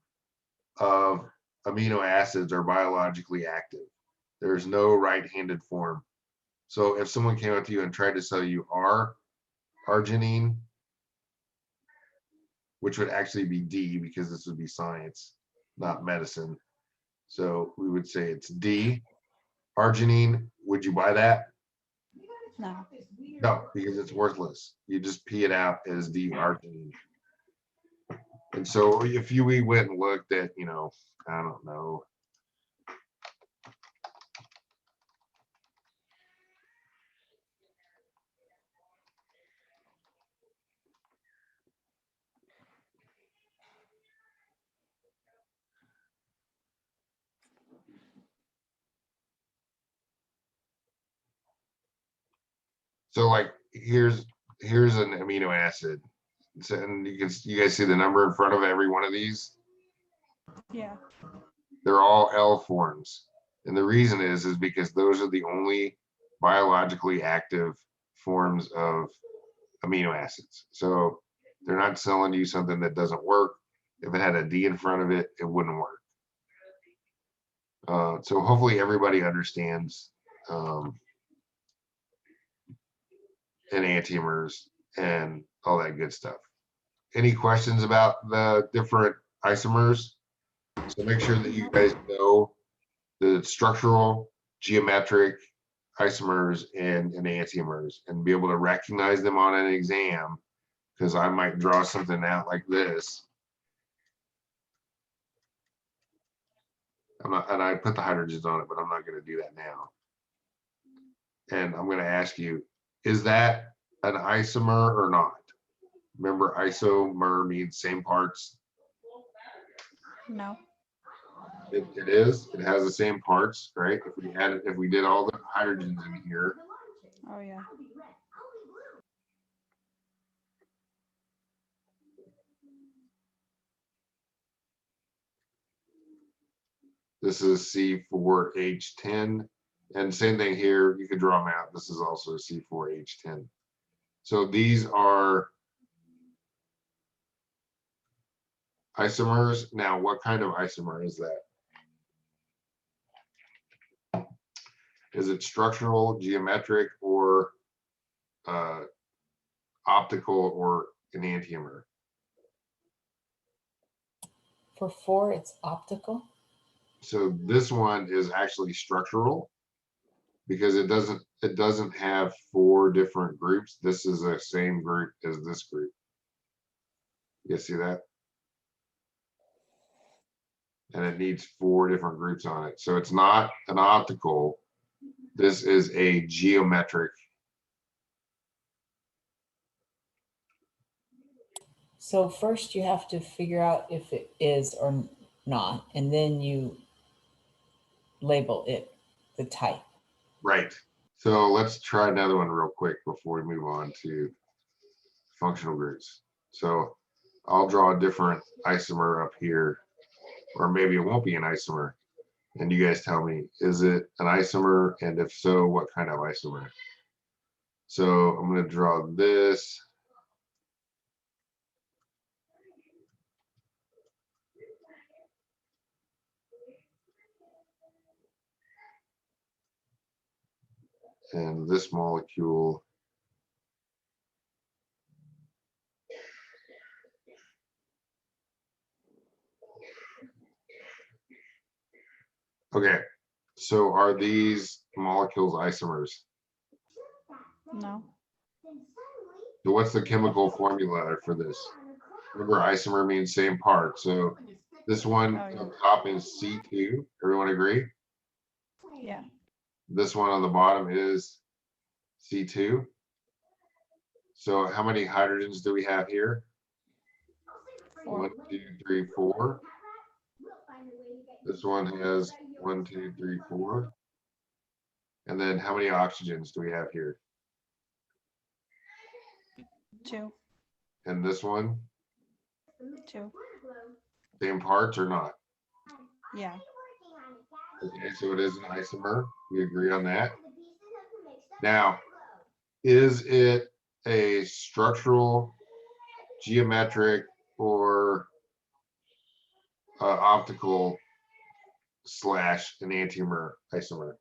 of amino acids are biologically active. There's no right-handed form. So if someone came up to you and tried to sell you arginine, which would actually be D, because this would be science, not medicine. So we would say it's D. Arginine, would you buy that? No. No, because it's worthless. You just pee it out as D-arginine. And so if we went and looked at, I don't know, so like here's an amino acid. So, and you guys see the number in front of every one of these? Yeah. They're all L forms. And the reason is because those are the only biologically active forms of amino acids. So they're not selling you something that doesn't work. If it had a D in front of it, it wouldn't work. So hopefully everybody understands enantiomers and all that good stuff. Any questions about the different isomers? So make sure that you guys know the structural, geometric isomers and enantiomers, and be able to recognize them on an exam, because I might draw something out like this. And I put the hydrogens on it, but I'm not going to do that now. And I'm going to ask you, is that an isomer or not? Remember, isomer means same parts. No. It is. It has the same parts, right? If we did all the hydrogens in here, Oh, yeah. this is C4H10, and same thing here. You could draw them out. This is also C4H10. So these are isomers. Now, what kind of isomer is that? Is it structural, geometric, or optical, or enantiomer? For 4, it's optical. So this one is actually structural because it doesn't have 4 different groups. This is the same group as this group. You see that? And it needs 4 different groups on it. So it's not an optical. This is a geometric. So first you have to figure out if it is or not, and then you label it the type. Right. So let's try another one real quick before we move on to functional groups. So I'll draw a different isomer up here, or maybe it won't be an isomer. And you guys tell me, is it an isomer? And if so, what kind of isomer? So I'm going to draw this. And this molecule. Okay, so are these molecules isomers? No. So what's the chemical formula for this? Remember, isomer means same part. So this one Oh, yeah. on top is C2. Everyone agree? Yeah. This one on the bottom is C2. So how many hydrogens do we have here? 4. 1, 2, 3, 4. This one has 1, 2, 3, 4. And then how many oxygens do we have here? 2. And this one, 2. same parts or not? Yeah. Okay, so it is an isomer. We agree on that. Now, is it a structural, geometric, or optical / enantiomer isomer?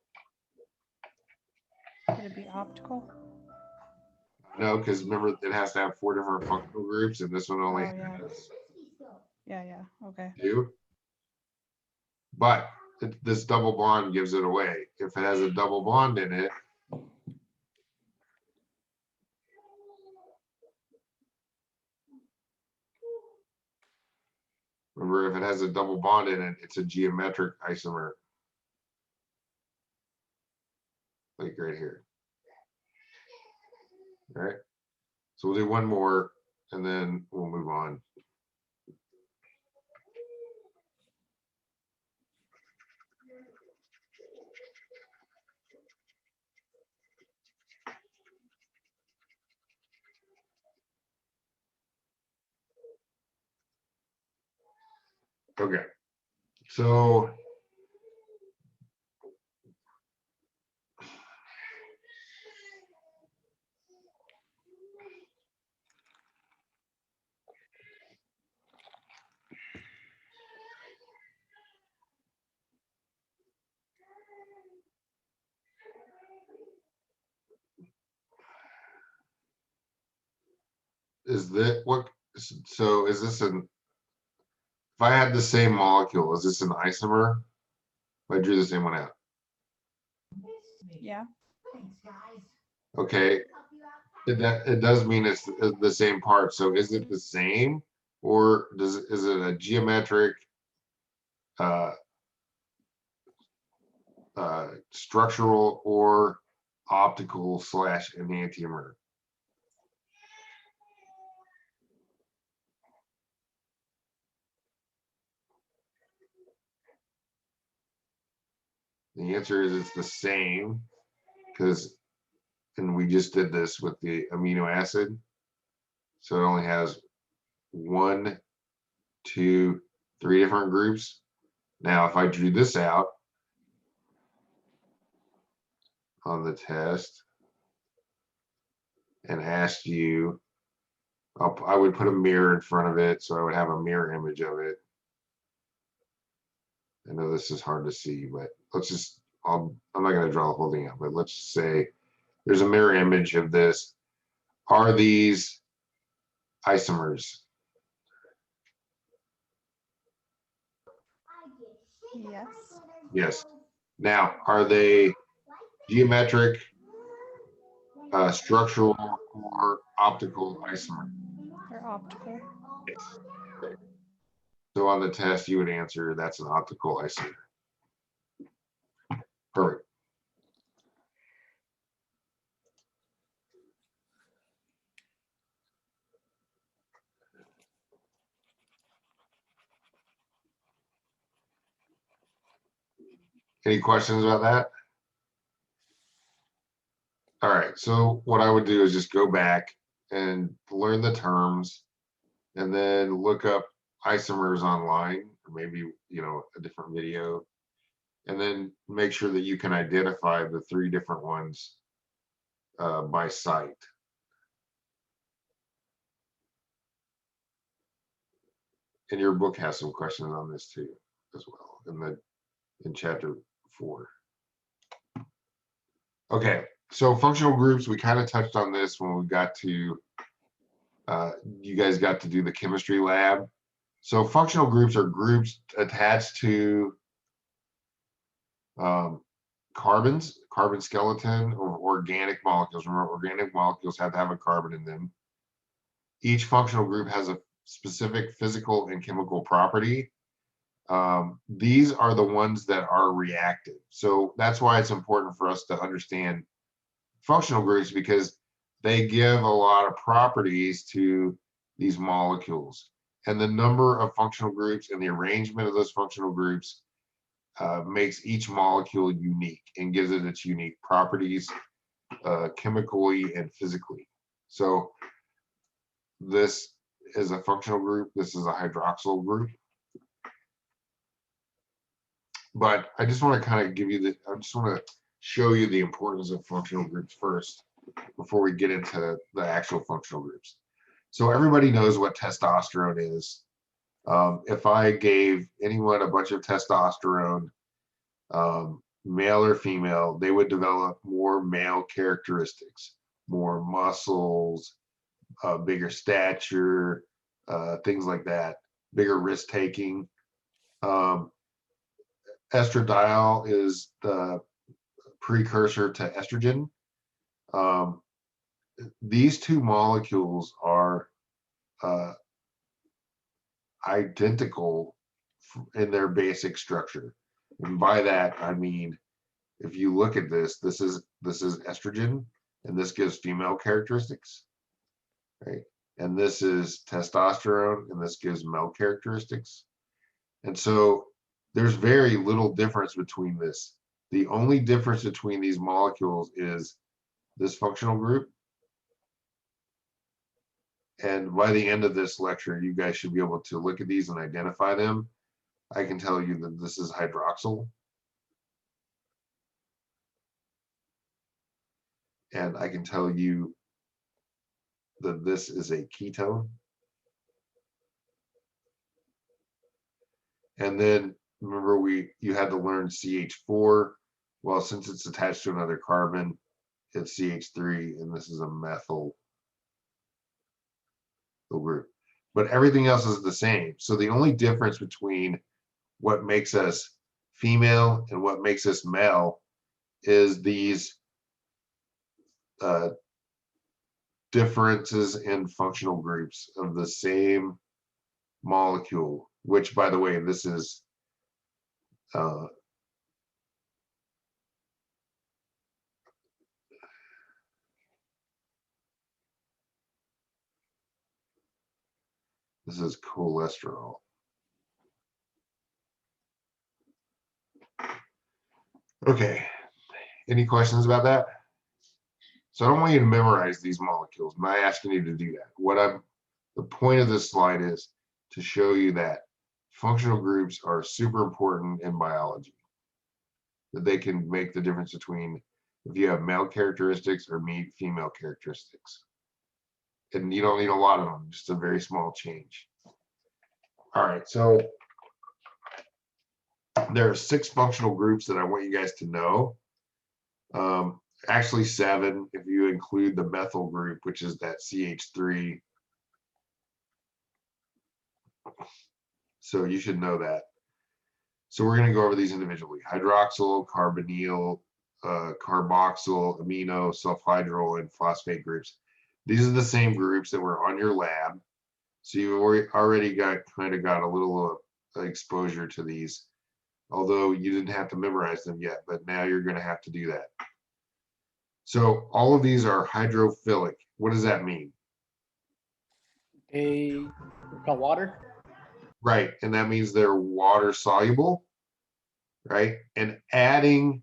Could it be optical? No, because remember, it has to have 4 different functional groups, and this one only Oh, yeah. has Yeah, yeah. Okay. 2. But this double bond gives it away. If it has a double bond in it, remember, if it has a double bond in it, it's a geometric isomer. Like right here. All right. So we'll do one more and then we'll move on. Okay. So is that what? So is this an? If I had the same molecule, is this an isomer? If I drew the same one out. Yeah. Okay. It does mean it's the same part. So is it the same, or is it a geometric, structural, or optical / enantiomer? The answer is it's the same, because, and we just did this with the amino acid. So it only has 1, 2, 3 different groups. Now, if I drew this out on the test and asked you, I would put a mirror in front of it, so I would have a mirror image of it. I know this is hard to see, but let's just, I'm not going to draw the whole thing out, but let's just say there's a mirror image of this. Are these isomers? Yes. Yes. Now, are they geometric, structural, or optical isomer? They're optical. Yes. So on the test, you would answer that's an optical isomer. Perfect. Any questions about that? All right, so what I would do is just go back and learn the terms and then look up isomers online, or maybe, you know, a different video, and then make sure that you can identify the 3 different ones by sight. And your book has some questions on this too, as well, in chapter 4. Okay, so functional groups, we kind of touched on this when we got to, you guys got to do the chemistry lab. So functional groups are groups attached to carbon skeleton, or organic molecules. Remember, organic molecules have to have a carbon in them. Each functional group has a specific physical and chemical property. These are the ones that are reactive. So that's why it's important for us to understand functional groups, because they give a lot of properties to these molecules. And the number of functional groups and the arrangement of those functional groups makes each molecule unique and gives it its unique properties, chemically and physically. So this is a functional group. This is a hydroxyl group. But I just want to kind of give you I just want to show you the importance of functional groups first before we get into the actual functional groups. So everybody knows what testosterone is. If I gave anyone a bunch of testosterone, male or female, they would develop more male characteristics, more muscles, bigger stature, things like that, bigger risk taking. Estradiol is the precursor to estrogen. These 2 molecules are identical in their basic structure. And by that, I mean, if you look at this, this is estrogen, and this gives female characteristics, right? And this is testosterone, and this gives male characteristics. And so there's very little difference between this. The only difference between these molecules is this functional group. And by the end of this lecture, you guys should be able to look at these and identify them. I can tell you that this is hydroxyl. And I can tell you that this is a ketone. And then remember, you had to learn CH4. Well, since it's attached to another carbon, it's CH3, and this is a methyl group. But everything else is the same. So the only difference between what makes us female and what makes us male is these differences in functional groups of the same molecule, which, by the way, this is cholesterol. Okay, any questions about that? So I don't want you to memorize these molecules. I'm not asking you to do that. The point of this slide is to show you that functional groups are super important in biology, that they can make the difference between if you have male characteristics or female characteristics. And you don't need a lot of them, just a very small change. All right, so there are 6 functional groups that I want you guys to know. Actually 7 if you include the methyl group, which is that CH3. So you should know that. So we're going to go over these individually. Hydroxyl, carbonyl, carboxyl, amino, self-hydral, and phosphate groups. These are the same groups that were on your lab. So you've already got a little exposure to these, although you didn't have to memorize them yet, but now you're going to have to do that. So all of these are hydrophilic. What does that mean? They repel water. Right, and that means they're water soluble, right? And adding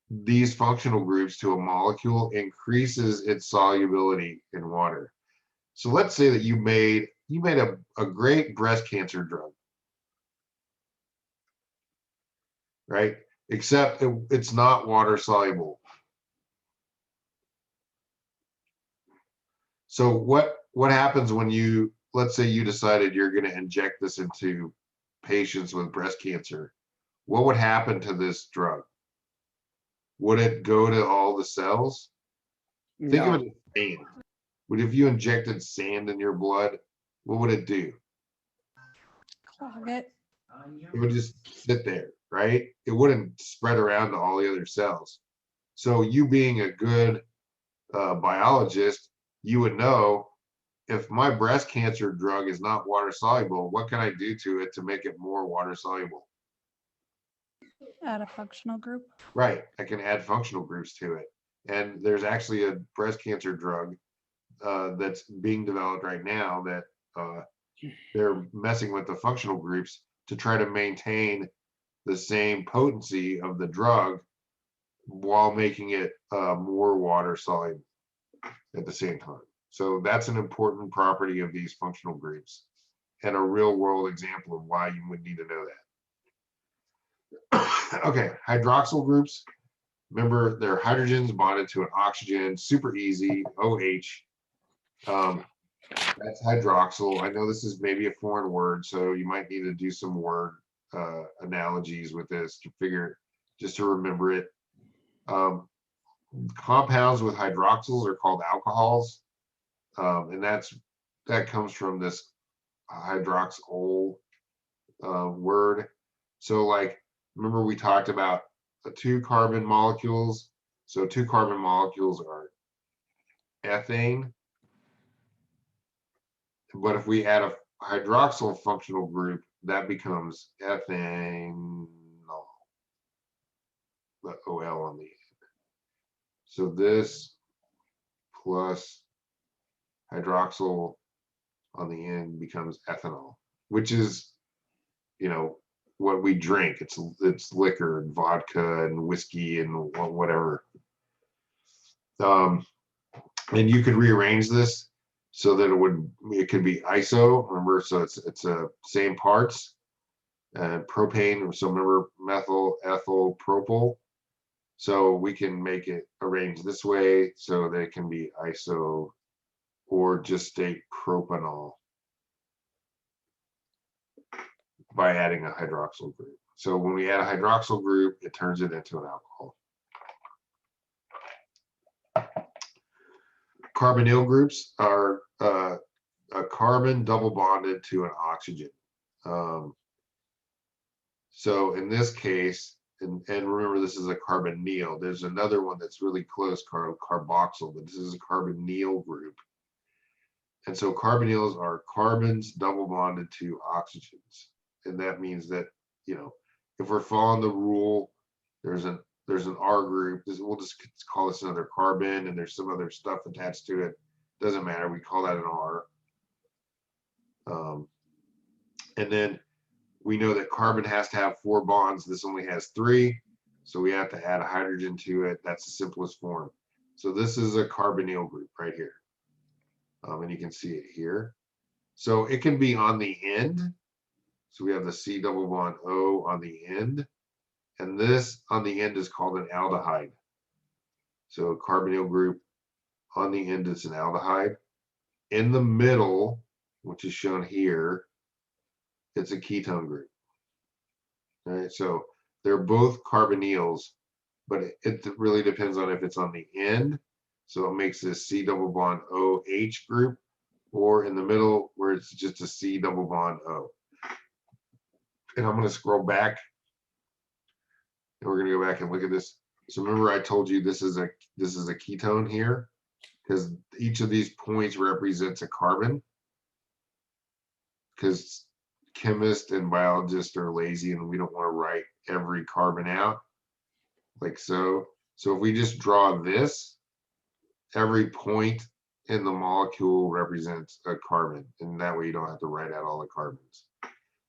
these functional groups to a molecule increases its solubility in water. So let's say that you made a great breast cancer drug, right? Except it's not water soluble. So what happens when let's say you decided you're going to inject this into patients with breast cancer? What would happen to this drug? Would it go to all the cells? Think of it as sand. If you injected sand in your blood, what would it do? Clog it. It would just sit there, right? It wouldn't spread around to all the other cells. So you being a good biologist, you would know if my breast cancer drug is not water soluble, what can I do to it to make it more water soluble? Add a functional group. Right, I can add functional groups to it. And there's actually a breast cancer drug that's being developed right now that they're messing with the functional groups to try to maintain the same potency of the drug while making it more water soluble at the same time. So that's an important property of these functional groups and a real world example of why you would need to know that. Okay, hydroxyl groups. Remember, they're hydrogens bonded to an oxygen, super easy, OH. That's hydroxyl. I know this is maybe a foreign word, so you might need to do some word analogies with this just to remember it. Compounds with hydroxyls are called alcohols, and that comes from this hydroxyl word. So like, remember we talked about the 2 carbon molecules. So 2 carbon molecules are ethane. But if we add a hydroxyl functional group, that becomes ethanol, the OL on the end. So this plus hydroxyl on the end becomes ethanol, which is, what we drink. It's liquor and vodka and whiskey and whatever. And you could rearrange this so that it could be iso. Remember, so it's a same parts. And propane. So remember, methyl, ethyl, propyl. So we can make it arrange this way so that it can be iso or just state propanol by adding a hydroxyl group. So when we add a hydroxyl group, it turns it into an alcohol. Carbonyl groups are a carbon double bonded to an oxygen. So in this case, and remember this is a carbonyl, there's another one that's really close called carboxyl, but this is a carbonyl group. And so carbonyls are carbons double bonded to oxygens. And that means that, if we're following the rule, there's an R group. We'll just call this another carbon, and there's some other stuff attached to it. Doesn't matter. We call that an R. And then we know that carbon has to have 4 bonds. This only has 3. So we have to add a hydrogen to it. That's the simplest form. So this is a carbonyl group right here. And you can see it here. So it can be on the end. So we have the C double bond O on the end. And this on the end is called an aldehyde. So a carbonyl group on the end is an aldehyde. In the middle, which is shown here, it's a ketone group. All right, so they're both carbonyls, but it really depends on if it's on the end. So it makes this C double bond OH group, or in the middle where it's just a C double bond O. And I'm going to scroll back, and we're going to go back and look at this. So remember I told you this is a ketone here, because each of these points represents a carbon, because chemists and biologists are lazy and we don't want to write every carbon out like so. So if we just draw this, every point in the molecule represents a carbon, and that way you don't have to write out all the carbons.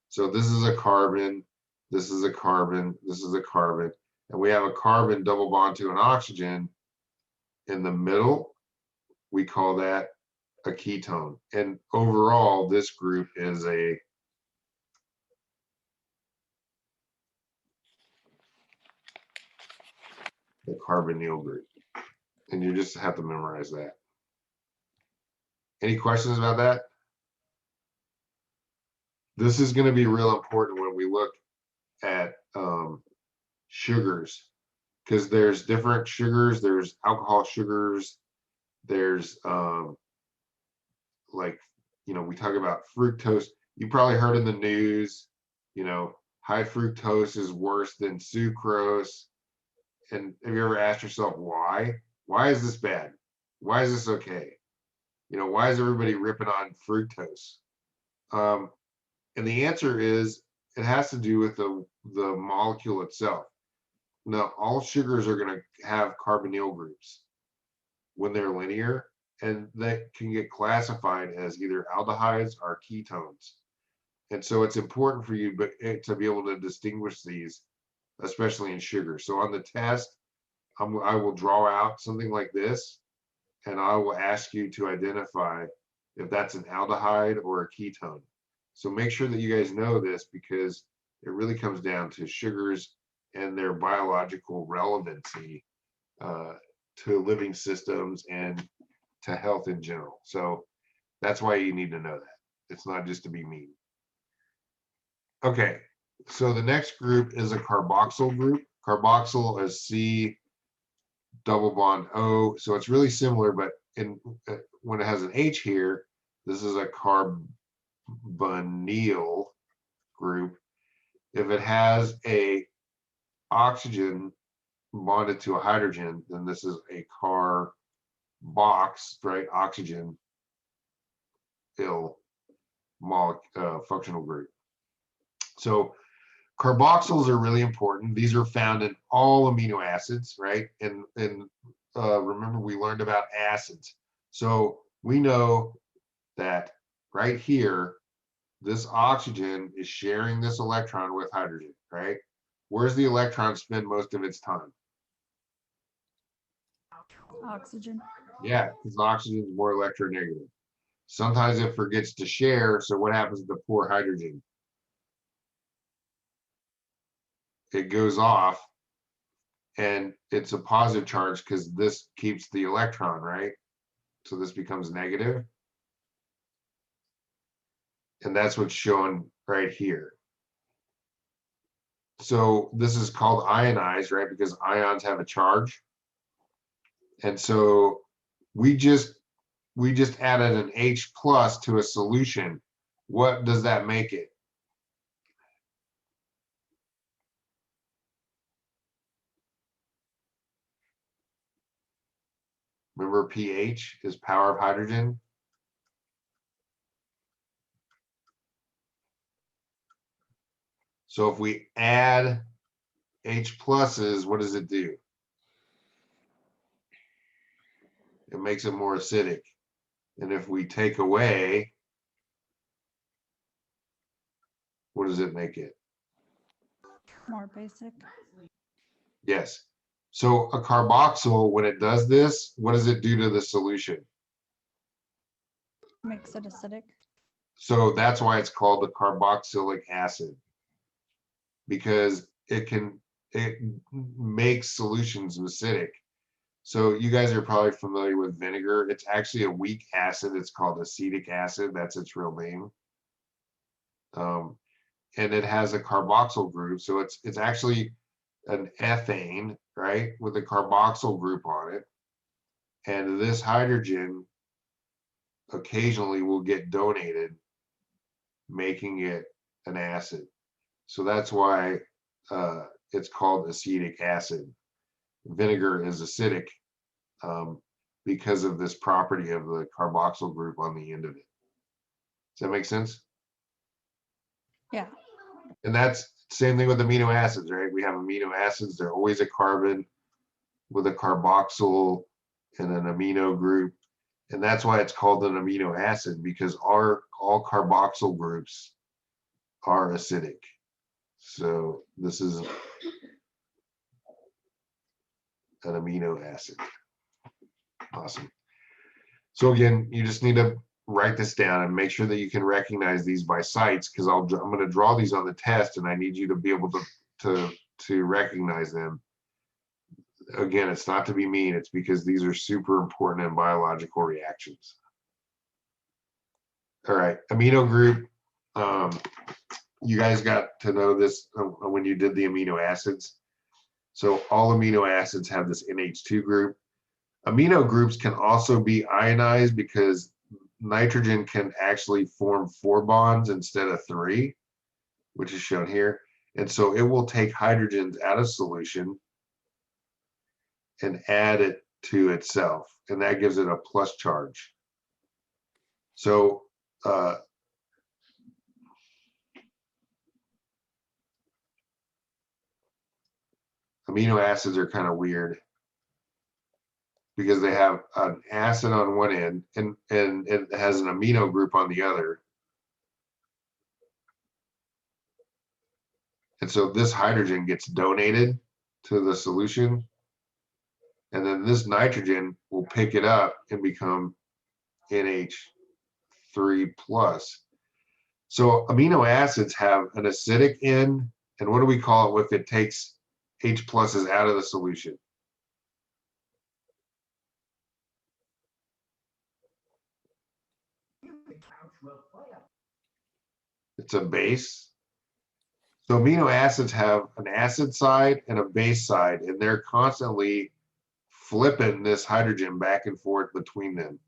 So this is a carbon, this is a carbon, this is a carbon, and we have a carbon double bond to an oxygen in the middle. We call that a ketone. And overall, this group is a carbonyl group. And you just have to memorize that. Any questions about that? This is going to be real important when we look at sugars, because there's different sugars. There's alcohol sugars. There's like, we talk about fructose. You probably heard in the news, high fructose is worse than sucrose. And have you ever asked yourself why? Why is this bad? Why is this okay? Why is everybody ripping on fructose? And the answer is it has to do with the molecule itself. Now, all sugars are going to have carbonyl groups when they're linear, and they can get classified as either aldehydes or ketones. And so it's important for you to be able to distinguish these, especially in sugar. So on the test, I will draw out something like this, and I will ask you to identify if that's an aldehyde or a ketone. So make sure that you guys know this, because it really comes down to sugars and their biological relevancy to living systems and to health in general. So that's why you need to know that. It's not just to be mean. Okay, so the next group is a carboxyl group. Carboxyl is C double bond O. So it's really similar, but when it has an H here, this is a carbonyl group. If it has a oxygen bonded to a hydrogen, then this is a carbox, right? Oxygen ill functional group. So carboxyls are really important. These are found in all amino acids, right? And remember, we learned about acids. So we know that right here, this oxygen is sharing this electron with hydrogen, right? Where's the electron spend most of its time? Oxygen. Yeah, because oxygen is more electronegative. Sometimes it forgets to share, so what happens to the poor hydrogen? It goes off, and it's a positive charge because this keeps the electron, right? So this becomes negative. And that's what's shown right here. So this is called ionized, right? Because ions have a charge. And so we just added an H plus to a solution. What does that make it? Remember, pH is power of hydrogen. So if we add H pluses, what does it do? It makes it more acidic. And if we take away, what does it make it? More basic. Yes. So a carboxyl, when it does this, what does it do to the solution? Makes it acidic. So that's why it's called the carboxylic acid, because it makes solutions acidic. So you guys are probably familiar with vinegar. It's actually a weak acid. It's called acetic acid. That's its real name. And it has a carboxyl group. So it's actually an ethane, right, with a carboxyl group on it. And this hydrogen occasionally will get donated, making it an acid. So that's why it's called acetic acid. Vinegar is acidic because of this property of the carboxyl group on the end of it. Does that make sense? Yeah. And that's same thing with amino acids, right? We have amino acids. They're always a carbon with a carboxyl and an amino group. And that's why it's called an amino acid, because all carboxyl groups are acidic. So this is an amino acid. Awesome. So again, you just need to write this down and make sure that you can recognize these by sites, because I'm going to draw these on the test and I need you to be able to recognize them. Again, it's not to be mean, it's because these are super important in biological reactions. All right, amino group. You guys got to know this when you did the amino acids. So all amino acids have this NH2 group. Amino groups can also be ionized because nitrogen can actually form 4 bonds instead of 3, which is shown here. And so it will take hydrogens out of solution and add it to itself, and that gives it a plus charge. So amino acids are kind of weird because they have an acid on one end and it has an amino group on the other. And so this hydrogen gets donated to the solution, and then this nitrogen will pick it up and become NH3 plus. So amino acids have an acidic end, and what do we call it if it takes H pluses out of the solution? It's a base. So amino acids have an acid side and a base side, and they're constantly flipping this hydrogen back and forth between them,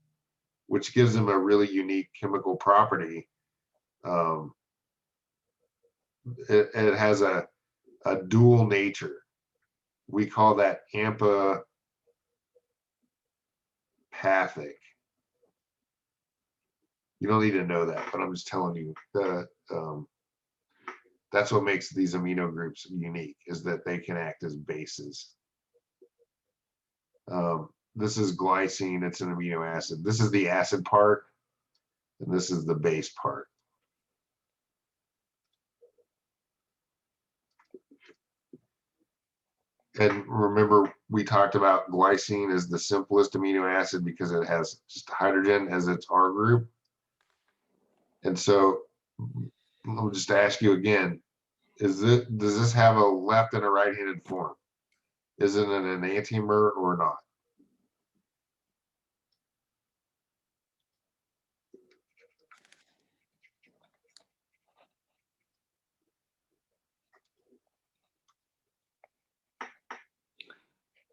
which gives them a really unique chemical property. It has a dual nature. We call that ampapathic. You don't need to know that, but I'm just telling you that that's what makes these amino groups unique, is that they can act as bases. This is glycine, it's an amino acid. This is the acid part, and this is the base part. And remember, we talked about glycine is the simplest amino acid because it has just hydrogen as its R group. And so I'll just ask you again, does this have a left and a right-handed form? Is it an enantiomer or not?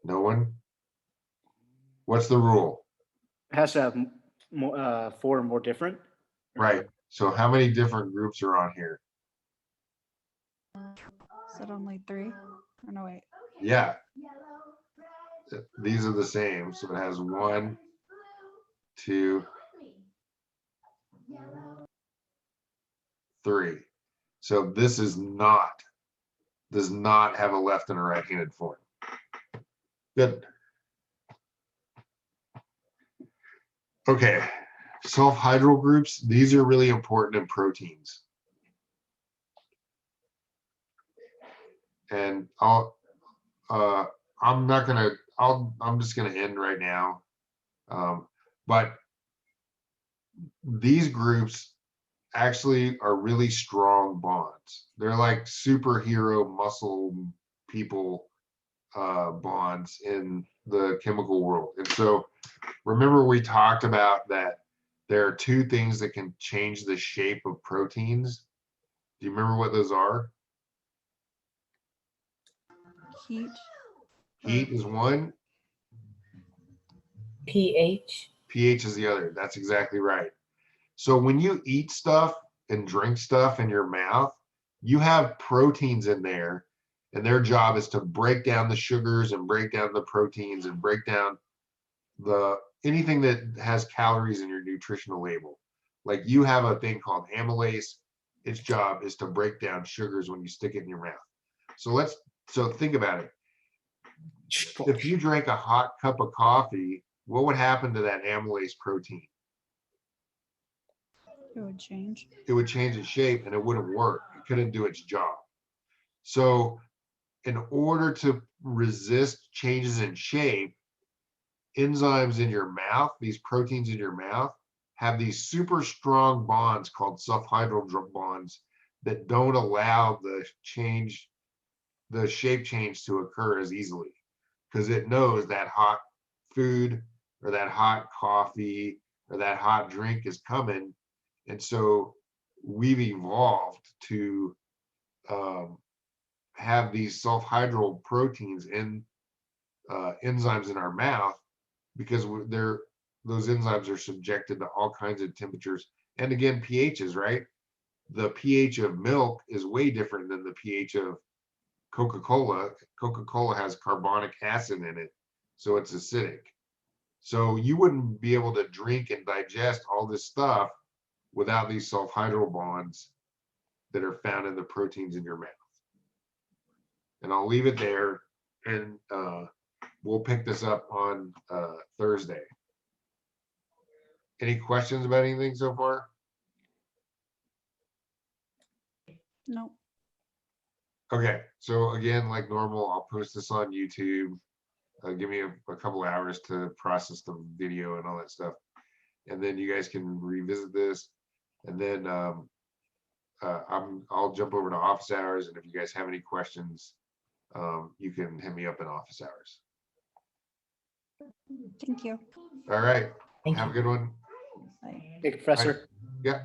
No one? What's the rule? It has to have more, 4 or more different. Right. So how many different groups are on here? Is it only 3? Oh, no, wait. Yeah. These are the same. So it has 1, 2, 3. So this does not have a left and a right-handed form. Good. Okay. Self-Hydral groups, these are really important in proteins. And I'm not gonna, I'm just gonna end right now. But these groups actually are really strong bonds. They're like superhero muscle people bonds in the chemical world. And so remember we talked about that there are two things that can change the shape of proteins. Do you remember what those are? Heat. Heat is one, pH. pH is the other. That's exactly right. So when you eat stuff and drink stuff in your mouth, you have proteins in there, and their job is to break down the sugars and break down the proteins and break down the anything that has calories in your nutritional label. Like you have a thing called amylase. Its job is to break down sugars when you stick it in your mouth. So think about it. If you drank a hot cup of coffee, what would happen to that amylase protein? It would change. It would change its shape and it wouldn't work. It couldn't do its job. So in order to resist changes in shape, enzymes in your mouth, these proteins in your mouth, have these super strong bonds called self-hydral bonds that don't allow the shape change to occur as easily, because it knows that hot food or that hot coffee or that hot drink is coming. And so we've evolved to have these self-hydral proteins in enzymes in our mouth, because those enzymes are subjected to all kinds of temperatures and again pHs, right? The pH of milk is way different than the pH of Coca-Cola. Coca-Cola has carbonic acid in it, so it's acidic. So you wouldn't be able to drink and digest all this stuff without these self-hydral bonds that are found in the proteins in your mouth. And I'll leave it there, and we'll pick this up on Thursday. Any questions about anything so far? No. Okay, so again, like normal, I'll post this on YouTube. Give me a couple hours to process the video and all that stuff. And then you guys can revisit this. And then I'll jump over to office hours. And if you guys have any questions, you can hit me up in office hours. Thank you. All right. Thank Have a you. good one. Bye. Hey, Professor. Yeah.